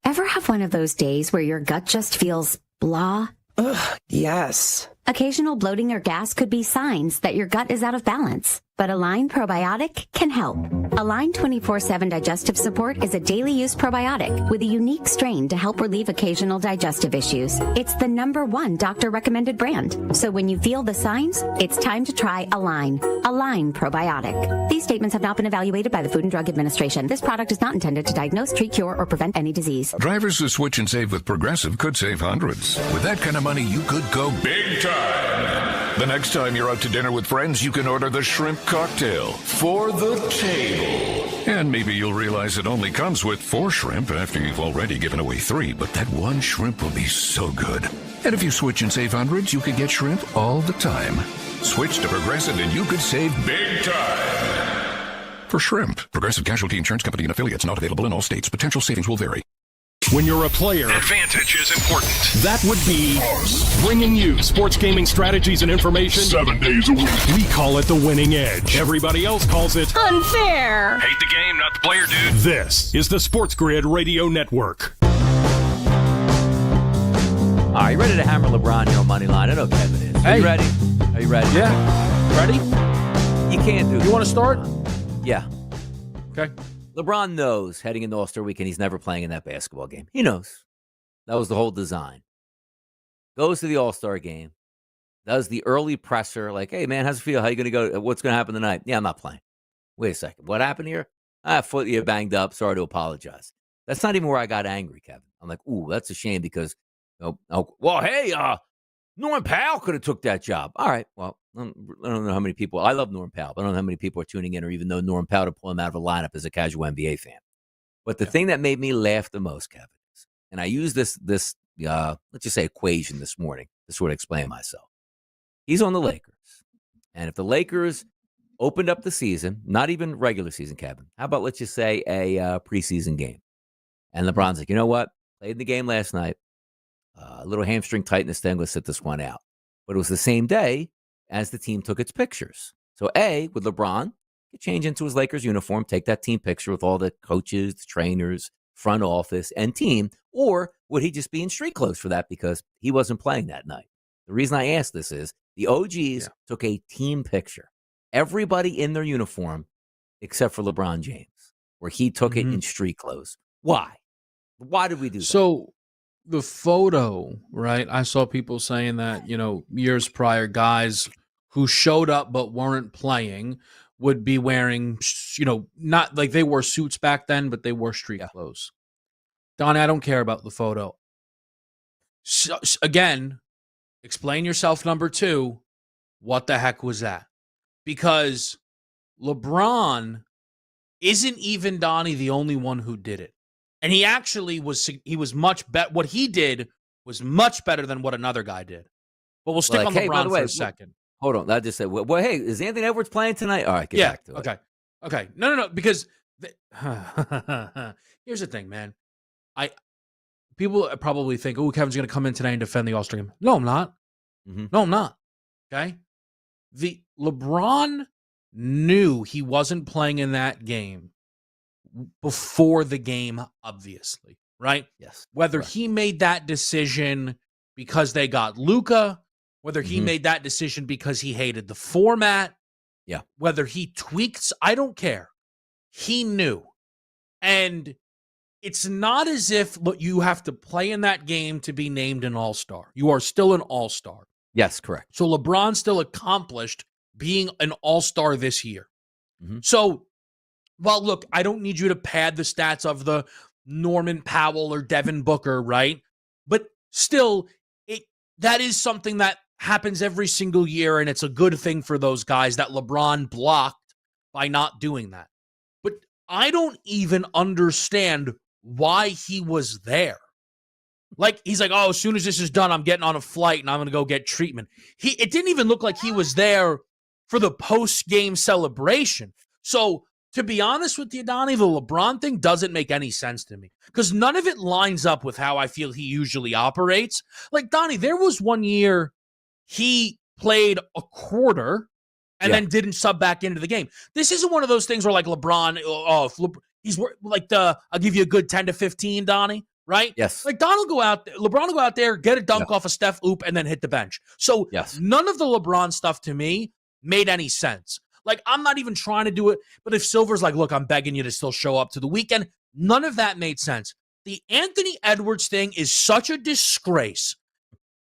Ever have one of those days where your gut just feels blah? Ugh, yes. Occasional bloating or gas could be signs that your gut is out of balance. But Align Probiotic can help. Align 24/7 Digestive Support is a daily use probiotic with a unique strain to help relieve occasional digestive issues. It's the #1 doctor recommended brand. So when you feel the signs, it's time to try Align. Align Probiotic. These statements have not been evaluated by the Food and Drug Administration. This product is not intended to diagnose, treat, cure, or prevent any disease. Drivers who switch and save with Progressive could save hundreds. With that kind of money, you could go big time. The next time you're out to dinner with friends, you can order the shrimp cocktail for the table. And maybe you'll realize it only comes with 4 shrimp after you've already given away 3, but that one shrimp will be so good. And if you switch and save hundreds, you could get shrimp all the time. Switch to Progressive and you could save big time. For shrimp, Progressive Casualty Insurance Company and affiliates, not available in all states. Potential savings will vary. When you're a player, advantage is important. That would be bringing you sports gaming strategies and information 7 days a week. We call it the winning edge. Everybody else calls it unfair. Hate the game, not the player, dude. This is the SportsGrid Radio Network. All right, you ready to hammer LeBron here on Moneyline? I know Kevin is. Are you ready? Are you ready? Yeah. Ready? You can't do it. You want to start? Yeah. Okay. LeBron knows heading into All-Star Weekend he's never playing in that basketball game. He knows. That was the whole design. Goes to the All-Star game. Does the early presser like, hey, man, how's it feel? How you going to go? What's going to happen tonight? Yeah, I'm not playing. Wait a second. What happened here? Foot you banged up. Sorry to apologize. That's not even where I got angry, Kevin. I'm like, ooh, that's a shame because, well, hey, Norm Powell could have took that job. All right, well, I don't know how many people. I love Norm Powell, but I don't know how many people are tuning in or even know Norm Powell to pull him out of a lineup as a casual NBA fan. But the thing that made me laugh the most, Kevin, is, and I used this let's just say equation this morning to sort of explain myself. He's on the Lakers. And if the Lakers opened up the season, not even regular season, Kevin, how about let's just say a preseason game? And LeBron's like, you know what? Played the game last night. A little hamstring tightness thing. Let's sit this one out. But it was the same day as the team took its pictures. So would LeBron change into his Lakers uniform, take that team picture with all the coaches, the trainers, front office, and team, or would he just be in street clothes for that because he wasn't playing that night? The reason I ask this is the OGs took a team picture. Everybody in their uniform except for LeBron James, where he took it in street clothes. Why? Why did we do that? So the photo, right? I saw people saying that, years prior, guys who showed up but weren't playing would be wearing, not like they wore suits back then, but they wore street clothes. Donnie, I don't care about the photo. So, again, explain yourself, number 2. What the heck was that? Because LeBron isn't even, Donnie, the only one who did it. And he actually was much better. What he did was much better than what another guy did. But we'll stick on LeBron for a second. Hold on. I just said, well, hey, is Anthony Edwards playing tonight? All right, get back to it. Okay. No. Because here's the thing, man. People probably think, oh, Kevin's going to come in tonight and defend the All-Star game. No, I'm not. No, I'm not. Okay? The LeBron knew he wasn't playing in that game before the game, obviously, right? Yes. Whether he made that decision because they got Luka, whether he made that decision because he hated the format, whether he tweaked, I don't care. he knew. And it's not as if you have to play in that game to be named an all-star. You are still an all-star. Yes, correct. So LeBron still accomplished being an all-star this year. Mm-hmm. So, well, look, I don't need you to pad the stats of the Norman Powell or Devin Booker, right? But still, that is something that happens every single year, and it's a good thing for those guys that LeBron blocked by not doing that. But I don't even understand why he was there. Like, he's like, oh, as soon as this is done, I'm getting on a flight and I'm going to go get treatment. It didn't even look like he was there for the post-game celebration. So, to be honest with you, Donnie, the LeBron thing doesn't make any sense to me because none of it lines up with how I feel he usually operates. Like, Donnie, there was one year he played a quarter and then didn't sub back into the game. This isn't one of those things where, like, LeBron, he's like I'll give you a good 10 to 15, Donnie, right? Yes. Like, LeBron will go out there, get a dunk off a Steph oop, and then hit the bench. So none of the LeBron stuff to me made any sense. Like, I'm not even trying to do it, but if Silver's like, look, I'm begging you to still show up to the weekend, none of that made sense. The Anthony Edwards thing is such a disgrace.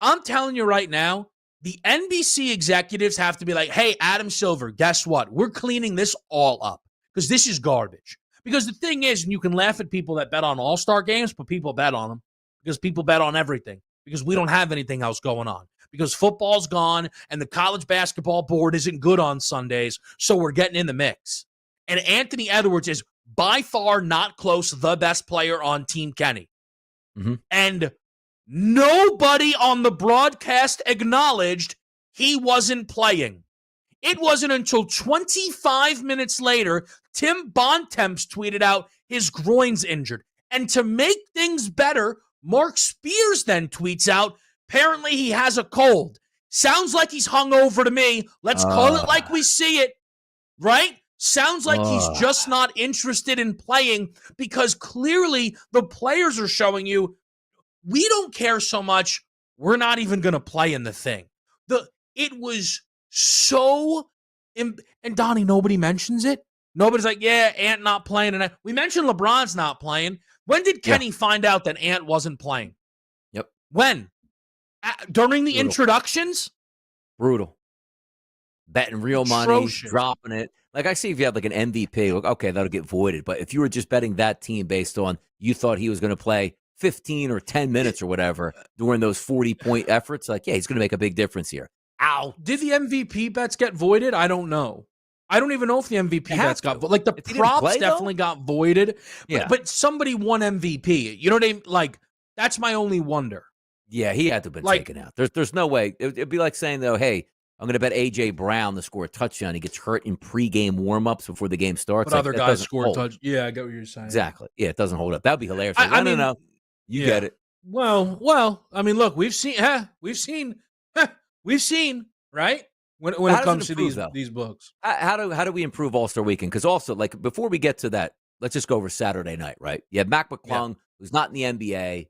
I'm telling you right now, the NBC executives have to be like, hey, Adam Silver, guess what? We're cleaning this all up because this is garbage. Because the thing is, and you can laugh at people that bet on all-star games, but people bet on them because people bet on everything because we don't have anything else going on. Because football's gone and the college basketball board isn't good on Sundays, so we're getting in the mix. And Anthony Edwards is by far not close the best player on Team Kenny. Mm-hmm. And nobody on the broadcast acknowledged he wasn't playing. It wasn't until 25 minutes later, Tim Bontemps tweeted out his groin's injured. And to make things better, Mark Spears then tweets out, apparently he has a cold. Sounds like he's hungover to me. Let's call it like we see it, right? Sounds like he's just not interested in playing because clearly the players are showing you we don't care so much. We're not even going to play in the thing. It was so, and Donnie, nobody mentions it. Nobody's like, yeah, Ant not playing. And we mentioned LeBron's not playing. When did Kenny find out that Ant wasn't playing? Yep. When? During the introductions? Brutal. Betting real money, dropping it. Like, I see if you have like an MVP, okay, that'll get voided. But if you were just betting that team based on you thought he was going to play 15 or 10 minutes or whatever during those 40-point efforts, like, yeah, he's going to make a big difference here. Ow. Did the MVP bets get voided? I don't know. I don't even know if the MVP bets got voided. Like, the props definitely got voided. But somebody won MVP. You know what I mean? Like, that's my only wonder. Yeah, he had to have been taken out. There's no way. It'd be like saying, though, hey, I'm going to bet A.J. Brown to score a touchdown. He gets hurt in pregame warm-ups before the game starts. But other guys score touch. Yeah, I get what you're saying. Exactly. Yeah, it doesn't hold up. That would be hilarious. Like, I mean, no. You get it. Well, I mean, look, we've seen, right? When it comes to these books. How do we improve All-Star Weekend? Because also, like, before we get to that, let's just go over Saturday night, right? You have Mac McClung, who's not in the NBA,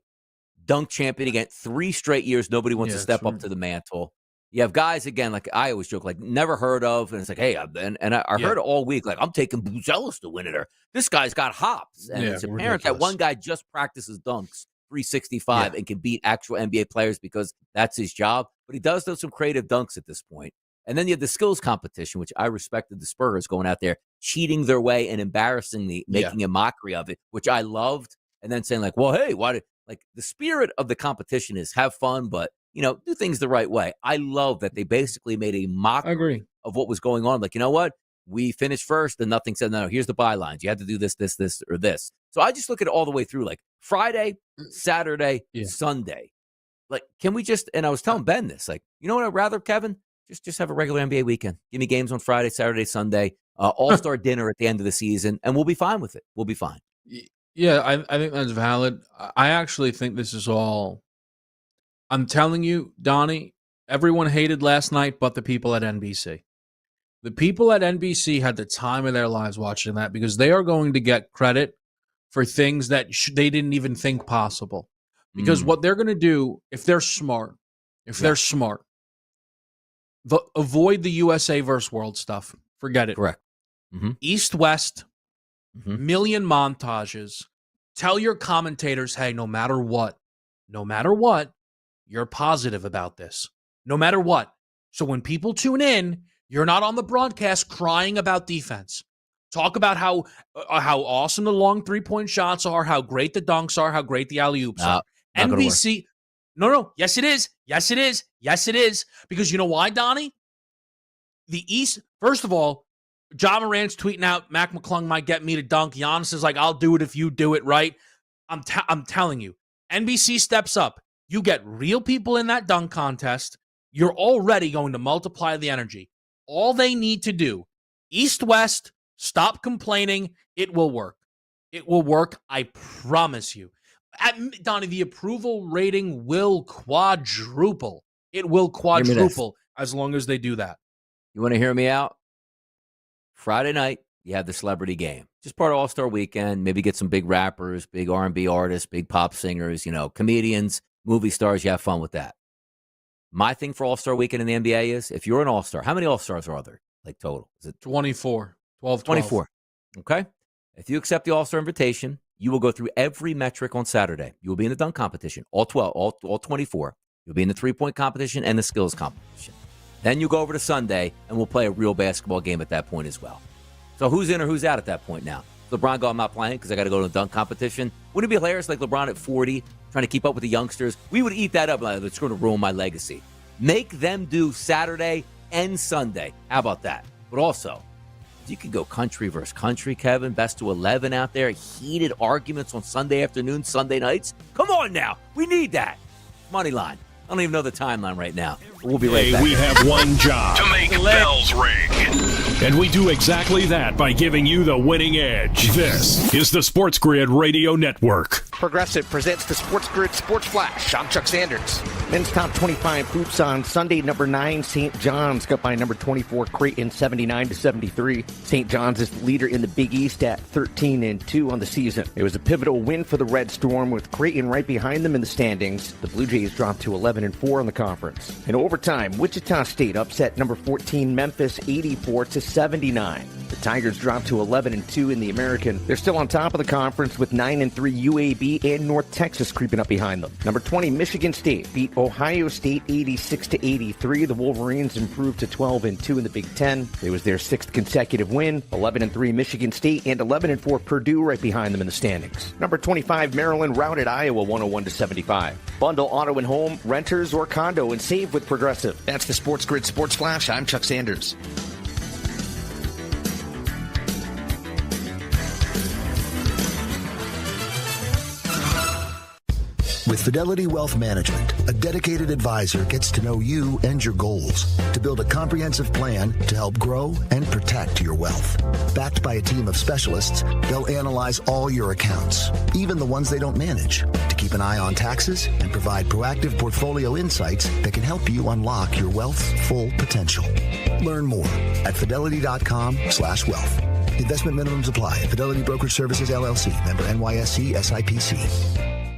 dunk champion again, 3 straight years. Nobody wants to step up to the mantle. You have guys, again, like I always joke, like never heard of. And it's like, hey, I heard it all week. Like, I'm taking Buzelis to win it. Or this guy's got hops. And it's apparent that one guy just practices dunks 365 and can beat actual NBA players because that's his job. But he does some creative dunks at this point. And then you have the skills competition, which I respected the Spurs going out there, cheating their way and embarrassingly making a mockery of it, which I loved. And then saying like, well, hey, like the spirit of the competition is have fun, but do things the right way. I love that they basically made a mockery of what was going on. Like, you know what? We finished first and nothing said, no, here's the bylines. You had to do this, or this. So I just look at it all the way through, like Friday, Saturday, Sunday. Like, can we just, and I was telling Ben this, like, you know what I'd rather, Kevin? Just have a regular NBA weekend. Give me games on Friday, Saturday, Sunday, all-star dinner at the end of the season, and we'll be fine with it. We'll be fine. Yeah, I think that's valid. I actually think this is all, I'm telling you, Donnie, everyone hated last night but the people at NBC. The people at NBC had the time of their lives watching that because they are going to get credit for things that they didn't even think possible. Because what they're going to do, if they're smart, avoid the USA versus world stuff. Forget it. Correct. East-West, million montages. Tell your commentators, hey, no matter what, you're positive about this. No matter what. So when people tune in, you're not on the broadcast crying about defense. Talk about how awesome the long three-point shots are, how great the dunks are, how great the alley-oops are. NBC, no, yes it is. Yes it is. Yes it is. Because you know why, Donnie? The East, first of all, John Morant's tweeting out, Mac McClung might get me to dunk. Giannis is like, I'll do it if you do it right. I'm telling you, NBC steps up. You get real people in that dunk contest. You're already going to multiply the energy. All they need to do, East-West, stop complaining. It will work. It will work. I promise you. Donnie, the approval rating will quadruple. It will quadruple as long as they do that. You want to hear me out? Friday night, you have the celebrity game. Just part of All-Star Weekend. Maybe get some big rappers, big R&B artists, big pop singers, comedians, movie stars. You have fun with that. My thing for All-Star Weekend in the NBA is, if you're an All-Star, how many All-Stars are there, total? Is it 24? 12. 24. Okay. If you accept the All-Star invitation, you will go through every metric on Saturday. You will be in the dunk competition, all 12, all 24. You'll be in the three-point competition and the skills competition. Then you go over to Sunday, and we'll play a real basketball game at that point as well. So who's in or who's out at that point now? LeBron go, I'm not playing because I got to go to the dunk competition. Wouldn't it be hilarious, like LeBron at 40, trying to keep up with the youngsters? We would eat that up. Like, it's going to ruin my legacy. Make them do Saturday and Sunday. How about that? But also, you can go country versus country, Kevin. Best to 11 out there. Heated arguments on Sunday afternoon, Sunday nights. Come on now. We need that. Moneyline. I don't even know the timeline right now. We'll be right back. We have one job. To make bells ring. And we do exactly that by giving you the winning edge. This is the SportsGrid Radio Network. Progressive presents the SportsGrid Sports Flash. I'm Chuck Sanders. Men's top 25 hoops on Sunday. Number 9, St. John's got by number 24, Creighton, 79-73. St. John's is the leader in the Big East at 13-2 on the season. It was a pivotal win for the Red Storm, with Creighton right behind them in the standings. The Blue Jays dropped to 11-4 in the conference. In overtime, Wichita State upset number 14 Memphis 84-79. The Tigers dropped to 11-2 in the American. They're still on top of the conference with 9-3 UAB and North Texas creeping up behind them. Number 20 Michigan State beat Ohio State 86-83. The Wolverines improved to 12-2 in the Big Ten. It was their 6th consecutive win. 11-3 Michigan State and 11-4 Purdue right behind them in the standings. Number 25 Maryland routed Iowa 101-75. Bundle auto and home, renters or condo, and save with Progressive. That's the SportsGrid Sports Flash. I'm Chuck Sanders. With Fidelity Wealth Management, a dedicated advisor gets to know you and your goals to build a comprehensive plan to help grow and protect your wealth. Backed by a team of specialists, they'll analyze all your accounts, even the ones they don't manage, to keep an eye on taxes and provide proactive portfolio insights that can help you unlock your wealth's full potential. Learn more at fidelity.com/wealth. Investment minimums apply. Fidelity Brokerage Services, LLC. Member NYSE SIPC.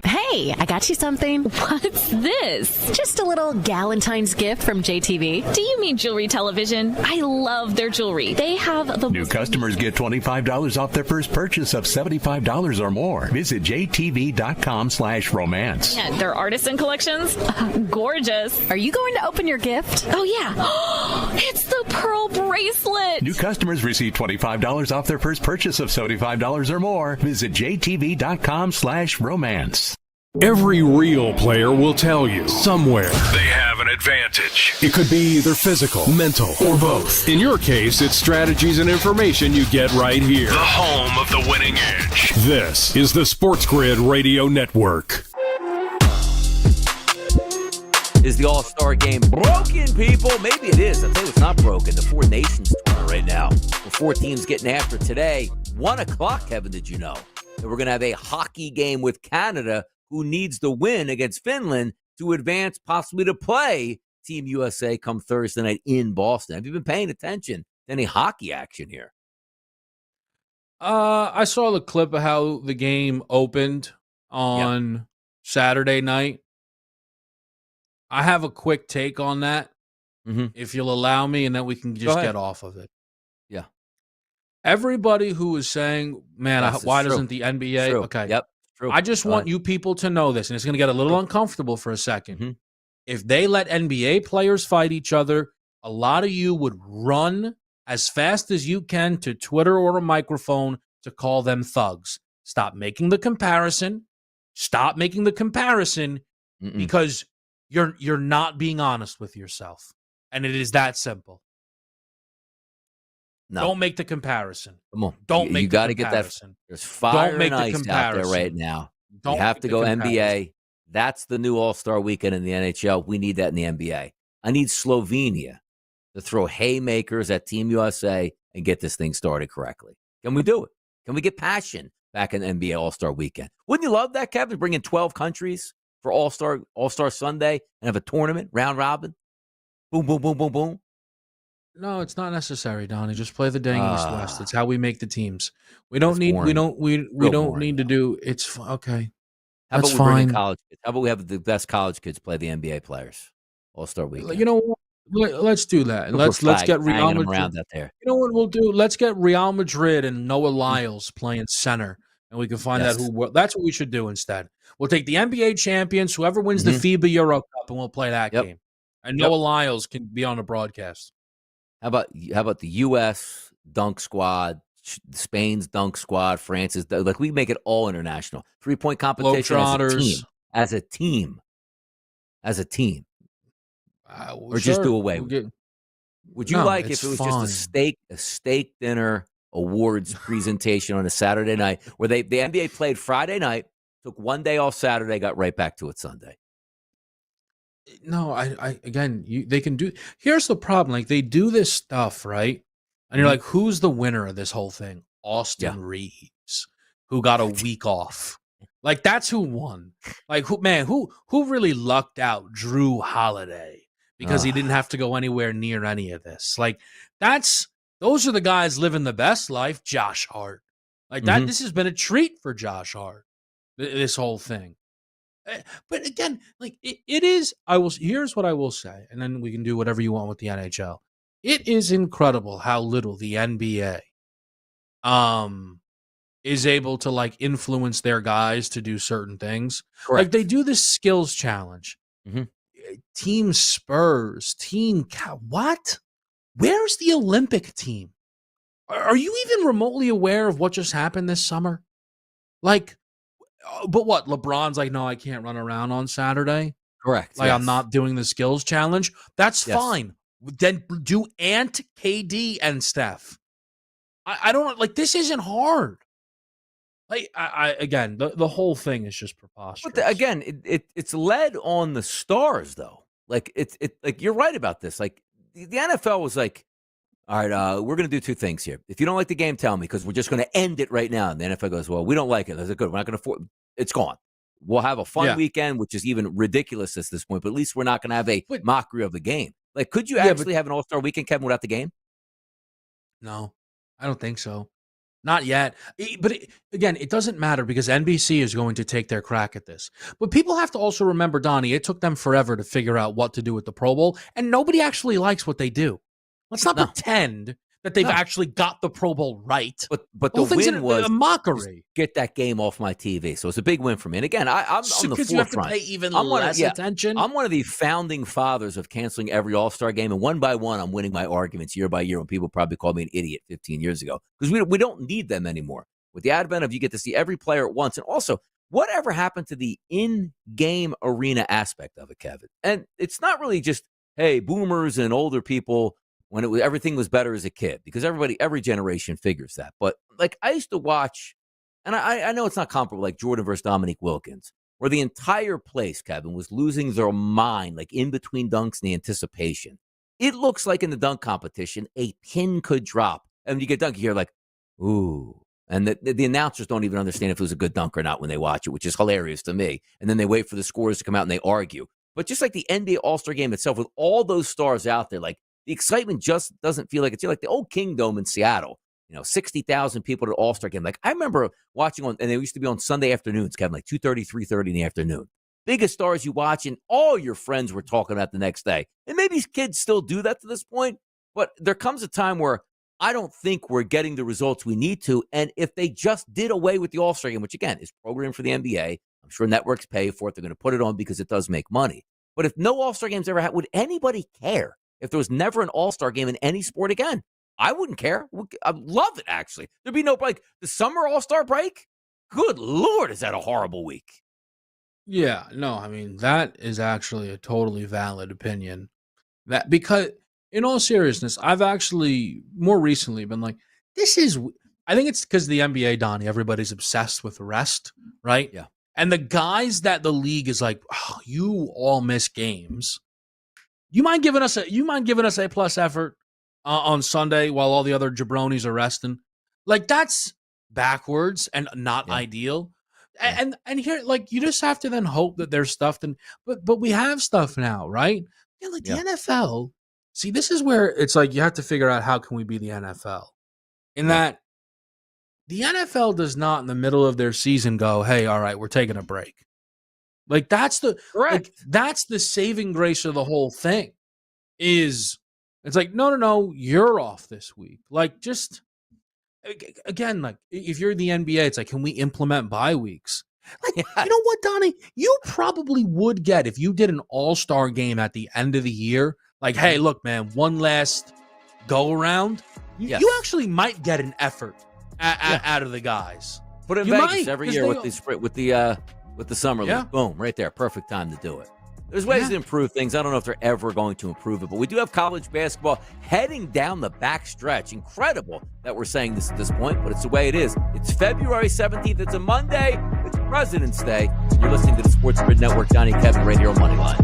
Hey, I got you something. What's this? Just a little Galentine's gift from JTV. Do you mean jewelry television? I love their jewelry. They have the... New customers get $25 off their first purchase of $75 or more. Visit jtv.com/romance. Yeah, their artisan collections? Gorgeous. Are you going to open your gift? Oh, yeah. It's the pearl bracelet. New customers receive $25 off their first purchase of $75 or more. Visit jtv.com/romance. Every real player will tell you somewhere They have an advantage. it could be either physical, mental, or both. In your case, it's strategies and information you get right here. The home of the winning edge. This is the SportsGrid Radio Network. Is the All-Star game broken, people? Maybe it is. I think it's not broken. The Four Nations tournament right now. The 4 teams getting after today. 1 o'clock, Kevin, did you know that we're going to have a hockey game with Canada, who needs the win against Finland to advance, possibly to play Team USA come Thursday night in Boston. Have you been paying attention to any hockey action here? I saw the clip of how the game opened on Saturday night. I have a quick take on that, if you'll allow me, and then we can just get off of it. Yeah. Everybody who is saying, man, why doesn't the NBA? True. Okay. Yep. True. I just want you people to know this, and it's going to get a little uncomfortable for a second. Mm-hmm. If they let NBA players fight each other, a lot of you would run as fast as you can to Twitter or a microphone to call them thugs. Stop making the comparison. Stop making the comparison because you're not being honest with yourself. And it is that simple. No. Don't make the comparison. Come on. Don't make you the got to get that. comparison. There's fire Don't make and the ice out there comparison. right now. Don't you have make to the go comparison. NBA. That's the new All-Star weekend in the NHL. We need that in the NBA. I need Slovenia to throw haymakers at Team USA and get this thing started correctly. Can we do it? Can we get passion back in the NBA All-Star weekend? Wouldn't you love that, Kevin? Bring in 12 countries for All-Star Sunday and have a tournament, round robin? Boom, boom, boom, boom, boom. No, it's not necessary, Donnie. Just play the dang East-West. It's how we make the teams. We don't need. boring. We don't need to do. It's okay. How That's about we bring in fine. college kids? How about we have the best college kids play the NBA players All-Star weekend? You know what? Let's do that. And let's get Real Madrid around out there. You know what we'll do? Let's get Real Madrid and Noah Lyles playing center, and we can find out who. That's what we should do instead. We'll take the NBA champions, whoever wins the FIBA Euro Cup, and we'll play that game. And Noah Lyles can be on the broadcast. How about the U.S. dunk squad, Spain's dunk squad, France's like we make it all international. 3-point competition as a team. Or just do away with it. Would you like if it was just a steak dinner awards presentation on a Saturday night where the NBA played Friday night, took one day off Saturday, got right back to it Sunday? No, they can do. Here's the problem: like they do this stuff, right? And you're like, who's the winner of this whole thing? Austin Reeves, who got a week off. Like that's who won. Like who really lucked out? Drew Holiday, because he didn't have to go anywhere near any of this. Like those are the guys living the best life. Josh Hart, like that. This has been a treat for Josh Hart. This whole thing. But again, like it is. Here's what I will say, and then we can do whatever you want with the NHL. It is incredible how little the NBA is able to like influence their guys to do certain things. Correct. Like they do this skills challenge. Team Spurs, what? Where's the Olympic team? Are you even remotely aware of what just happened this summer? Like. But what? LeBron's like, no, I can't run around on Saturday. Correct. Like, I'm not doing the skills challenge. That's fine. Then do Ant, KD, and Steph. I don't like. This isn't hard. Like, again, the whole thing is just preposterous. But again, it's led on the stars though. Like it's like you're right about this. Like the NFL was like, all right, we're going to do two things here. If you don't like the game, tell me, because we're just going to end it right now. And the NFL goes, well, we don't like it. I said, good. We're not going to it's gone. We'll have a fun weekend, which is even ridiculous at this point, but at least we're not going to have a mockery of the game. Like, could you actually have an All-Star weekend, Kevin, without the game? No, I don't think so. Not yet. But again, it doesn't matter because NBC is going to take their crack at this. But people have to also remember, Donnie, it took them forever to figure out what to do with the Pro Bowl, and nobody actually likes what they do. Let's not pretend that they've actually got the Pro Bowl right. But the win was a mockery. Get that game off my TV. So it's a big win for me. And again, I'm on the forefront. Because you have to pay even less attention. I'm one of the founding fathers of canceling every All-Star game. And one by one, I'm winning my arguments year by year when people probably called me an idiot 15 years ago. Because we don't need them anymore. With the advent of you get to see every player at once. And also, whatever happened to the in-game arena aspect of it, Kevin? And it's not really just, hey, boomers and older people when everything was better as a kid, because every generation figures that. But like I used to watch, and I know it's not comparable, like Jordan versus Dominique Wilkins, where the entire place, Kevin, was losing their mind, like in between dunks and the anticipation. It looks like in the dunk competition, a pin could drop. And when you get dunked, you hear like, ooh. And the announcers don't even understand if it was a good dunk or not when they watch it, which is hilarious to me. And then they wait for the scores to come out and they argue. But just like the NBA All-Star game itself, with all those stars out there, like, the excitement just doesn't feel like it's like the old Kingdome in Seattle. 60,000 people at an All-Star game. Like I remember watching and they used to be on Sunday afternoons, Kevin, like 2:30, 3:30 in the afternoon. Biggest stars you watch, and all your friends were talking about the next day. And maybe kids still do that to this point, but there comes a time where I don't think we're getting the results we need to. And if they just did away with the All-Star game, which again is programmed for the NBA, I'm sure networks pay for it. They're going to put it on because it does make money. But if no All-Star games ever had, would anybody care if there was never an All-Star game in any sport again? I wouldn't care. I'd love it, actually. There'd be no break. The summer All-Star break? Good Lord, is that a horrible week? Yeah, no, I mean, that is actually a totally valid opinion. That because, in all seriousness, I've actually more recently been like, I think it's because the NBA, Donnie, everybody's obsessed with rest, right? Yeah. And the guys that the league is like, oh, you all miss games. You mind giving us A plus effort on Sunday while all the other jabronis are resting? Like, that's backwards and not ideal. And here, like, you just have to then hope that there's stuff. But we have stuff now, right? Yeah, like the NFL. See, this is where it's like you have to figure out how can we be the NFL. In that the NFL does not in the middle of their season go, hey, all right, we're taking a break. Like that's the saving grace of the whole thing. It's like, no, you're off this week. Like, just again, like if you're the NBA, it's like, can we implement bye weeks? Like, you know what, Donnie? You probably would get if you did an all-star game at the end of the year. Like, hey, look, man, one last go around. You actually might get an effort out of the guys. Put it in Vegas every year with the summer league. Boom, right there. Perfect time to do it. There's ways to improve things. I don't know if they're ever going to improve it, but we do have college basketball heading down the back stretch. Incredible that we're saying this at this point, but it's the way it is. It's February 17th. It's a Monday. It's President's Day. You're listening to the SportsGrid Network. Donnie Kevin, right here on Moneyline.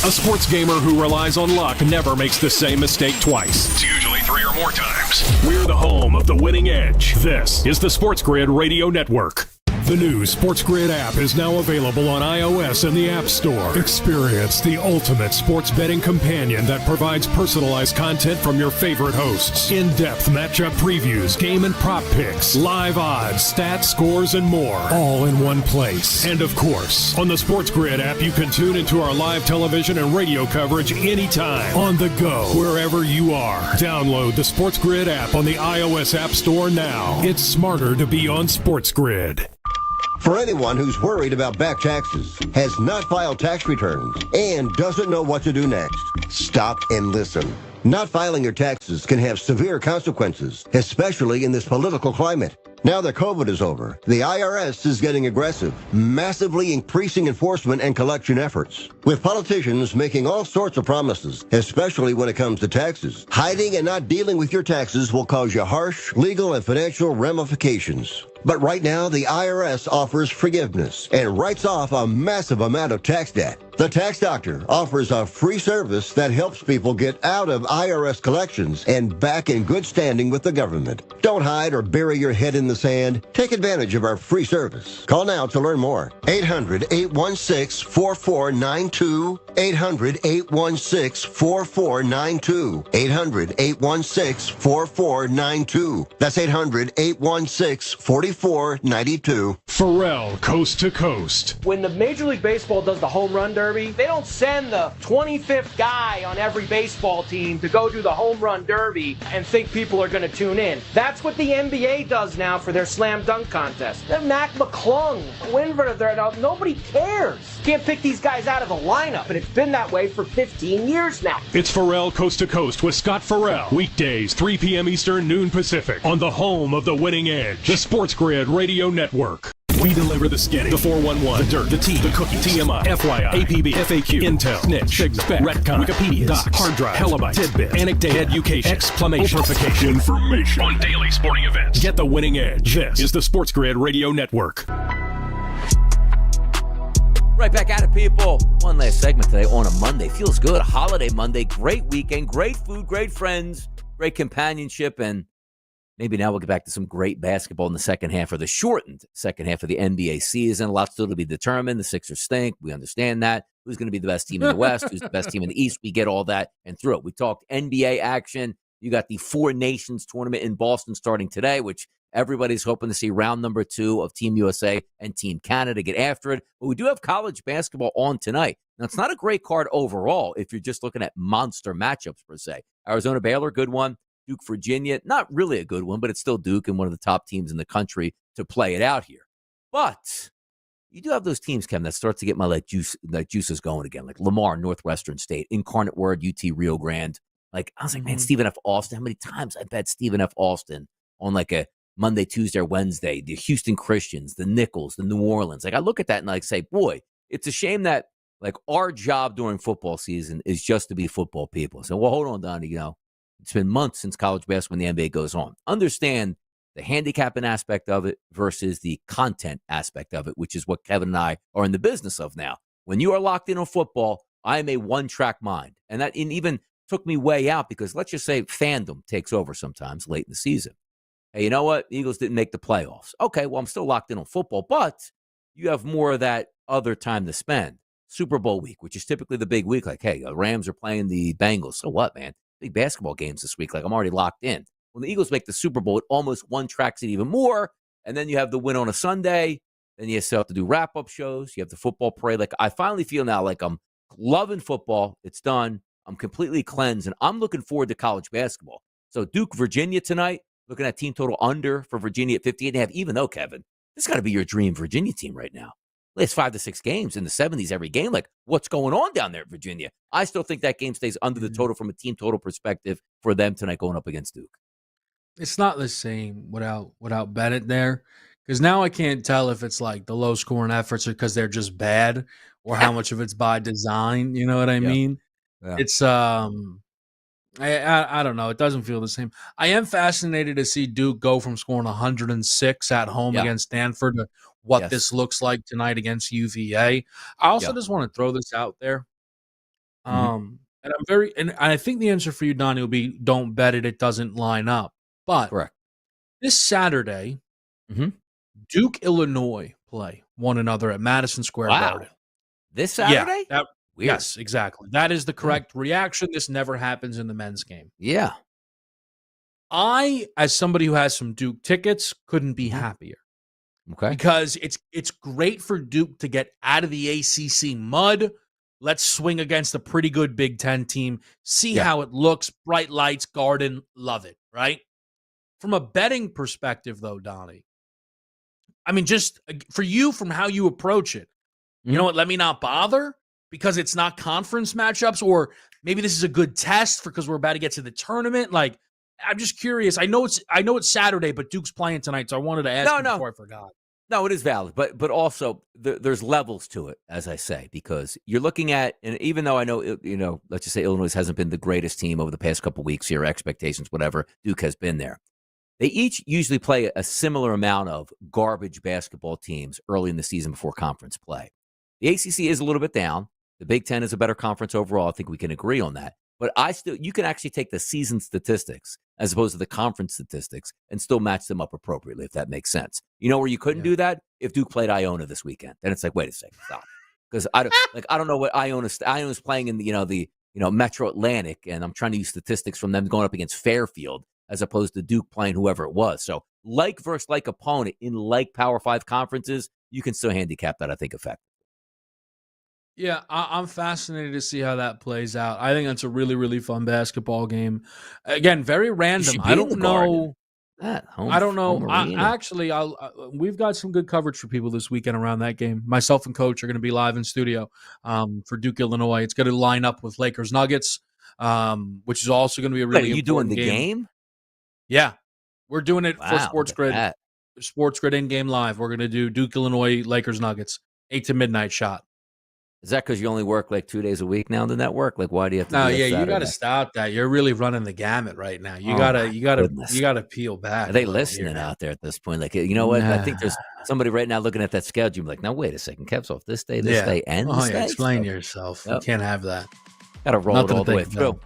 A sports gamer who relies on luck never makes the same mistake twice. It's usually 3 or more times. We're the home of the winning edge. This is the SportsGrid Radio Network. The new SportsGrid app is now available on iOS and the App Store. Experience the ultimate sports betting companion that provides personalized content from your favorite hosts. In-depth matchup previews, game and prop picks, live odds, stats, scores, and more. All in one place. And of course, on the SportsGrid app, you can tune into our live television and radio coverage anytime. On the go, wherever you are. Download the SportsGrid app on the iOS App Store now. It's smarter to be on SportsGrid. For anyone who's worried about back taxes, has not filed tax returns, and doesn't know what to do next, stop and listen. Not filing your taxes can have severe consequences, especially in this political climate. Now that COVID is over, the IRS is getting aggressive, massively increasing enforcement and collection efforts. With politicians making all sorts of promises, especially when it comes to taxes, hiding and not dealing with your taxes will cause you harsh legal and financial ramifications. But right now, the IRS offers forgiveness and writes off a massive amount of tax debt. The Tax Doctor offers a free service that helps people get out of IRS collections and back in good standing with the government. Don't hide or bury your head in the sand. Take advantage of our free service. Call now to learn more. 800-816-4492. 800-816-4492. 800-816-4492. That's 800-816-4492. Pharrell, Coast to Coast. When the Major League Baseball does the home run derby, they don't send the 25th guy on every baseball team to go do the home run derby and think people are going to tune in. That's what the NBA does now for their slam dunk contest. They're Mac McClung, Winver, nobody cares. Can't pick these guys out of the lineup, and it's been that way for 15 years now. It's Pharrell Coast to Coast with Scott Farrell. Weekdays, 3 p.m. Eastern, noon Pacific. On the home of the winning edge, the SportsGrid Radio Network. We deliver the skinny, the 411, the dirt, the tea, the cookie, TMI, FYI, APB, FAQ, Intel, Snitch, Spec, Retcon, Wikipedia, Docs, Hard Drive, Helabyte, Tidbit, Anecdote, Education, Exclamation, Amplification, Information on daily sporting events. Get the winning edge. This is the SportsGrid Radio Network. Right back at it, people. One last segment today on a Monday. Feels good. Holiday Monday. Great weekend. Great food. Great friends. Great companionship. And maybe now we'll get back to some great basketball in the second half, or the shortened second half of the NBA season. A lot still to be determined. The Sixers stink. We understand that. Who's going to be the best team in the West? Who's the best team in the East? We get all that and through it. We talked NBA action. You got the Four Nations tournament in Boston starting today, which Everybody's hoping to see round number 2 of Team USA and Team Canada get after it. But we do have college basketball on tonight. Now, it's not a great card overall if you're just looking at monster matchups per se. Arizona Baylor, good one. Duke Virginia, not really a good one, but it's still Duke and one of the top teams in the country to play it out here. But you do have those teams, Kevin, that start to get my juices going again, like Lamar, Northwestern State, Incarnate Word, UT Rio Grande. Like, I was like, man, Stephen F. Austin. How many times I bet Stephen F. Austin on like a Monday, Tuesday, or Wednesday? The Houston Christians, the Nichols, the New Orleans. Like, I look at that and I say, boy, it's a shame that like our job during football season is just to be football people. So, well, hold on, Donnie. It's been months since college basketball and the NBA goes on. Understand the handicapping aspect of it versus the content aspect of it, which is what Kevin and I are in the business of now. When you are locked in on football, I am a one-track mind. And that even took me way out because let's just say fandom takes over sometimes late in the season. Hey, you know what? The Eagles didn't make the playoffs. Okay, well, I'm still locked in on football, but you have more of that other time to spend. Super Bowl week, which is typically the big week. Like, hey, the Rams are playing the Bengals. So what, man? Big basketball games this week. Like, I'm already locked in. When the Eagles make the Super Bowl, it almost one-tracks it even more. And then you have the win on a Sunday. Then you still have to do wrap-up shows. You have the football parade. Like, I finally feel now like I'm loving football. It's done. I'm completely cleansed, and I'm looking forward to college basketball. So Duke, Virginia tonight, looking at team total under for Virginia at 58.5, even though, Kevin, this got to be your dream Virginia team right now. It's 5 to 6 games in the 70s every game. Like, what's going on down there at Virginia? I still think that game stays under the total from a team total perspective for them tonight going up against Duke. It's not the same without Bennett there, because now I can't tell if it's like the low scoring efforts are because they're just bad or how much of it's by design. You know what I mean? Yeah. It's I don't know. It doesn't feel the same. I am fascinated to see Duke go from scoring 106 at home against Stanford to what this looks like tonight against UVA. I also just want to throw this out there. And I think the answer for you, Donnie, will be don't bet it. It doesn't line up. But correct. This Saturday, Duke, Illinois play one another at Madison Square Garden. This Saturday? Yeah, yes, exactly. That is the correct reaction. This never happens in the men's game. Yeah. I, as somebody who has some Duke tickets, couldn't be happier. Okay. Because it's great for Duke to get out of the ACC mud. Let's swing against a pretty good Big Ten team. See how it looks. Bright lights, Garden, love it, right? From a betting perspective, though, Donnie, I mean, just for you, from how you approach it, you know what? Let me not bother because it's not conference matchups, or maybe this is a good test because we're about to get to the tournament. Like, I'm just curious. I know it's Saturday, but Duke's playing tonight, so I wanted to ask you before I forgot. No, it is valid, but also there's levels to it, as I say, because you're looking at, and even though I know, let's just say Illinois hasn't been the greatest team over the past couple of weeks here, expectations, whatever, Duke has been there. They each usually play a similar amount of garbage basketball teams early in the season before conference play. The ACC is a little bit down. The Big Ten is a better conference overall. I think we can agree on that. But you can actually take the season statistics as opposed to the conference statistics and still match them up appropriately, if that makes sense. You know where you couldn't do that? If Duke played Iona this weekend. Then it's like, wait a second, stop. Because I don't know what Iona's playing in the Metro Atlantic, and I'm trying to use statistics from them going up against Fairfield as opposed to Duke playing whoever it was. So like versus like opponent in like Power 5 conferences, you can still handicap that, I think, effectively. Yeah, I'm fascinated to see how that plays out. I think that's a really, really fun basketball game. Again, very random. I don't know. We've got some good coverage for people this weekend around that game. Myself and Coach are going to be live in studio for Duke, Illinois. It's going to line up with Lakers Nuggets, which is also going to be a really important game. Are you doing the game? Yeah, we're doing it for SportsGrid. SportsGrid in-game live. We're going to do Duke, Illinois, Lakers Nuggets, 8 to midnight shot. Is that because you only work like 2 days a week now on the network? Like, why do you have to? No, you got to stop that. You're really running the gamut right now. You gotta peel back. Are they listening out there at this point? Like, you know what? I think there's somebody right now looking at that schedule. Like, now wait a second, Kev's off this day, and this day. Explain yourself. Yep. You can't have that. Got to roll it all the way through.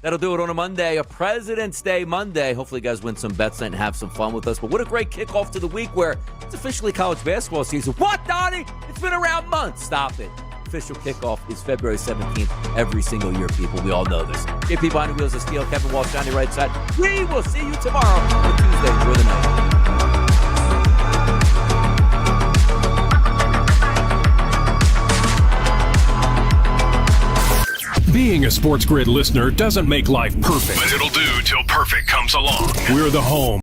That'll do it on a Monday, a President's Day Monday. Hopefully, you guys win some bets and have some fun with us. But what a great kickoff to the week where it's officially college basketball season. What, Donnie? It's been around months. Stop it. Official kickoff is February 17th every single year, people. We all know this. Get people behind the wheels of steel. Kevin Walsh, Johnny right side. We will see you tomorrow on Tuesday. Enjoy the night. Being a SportsGrid listener doesn't make life perfect. But it'll do till perfect comes along. We're the home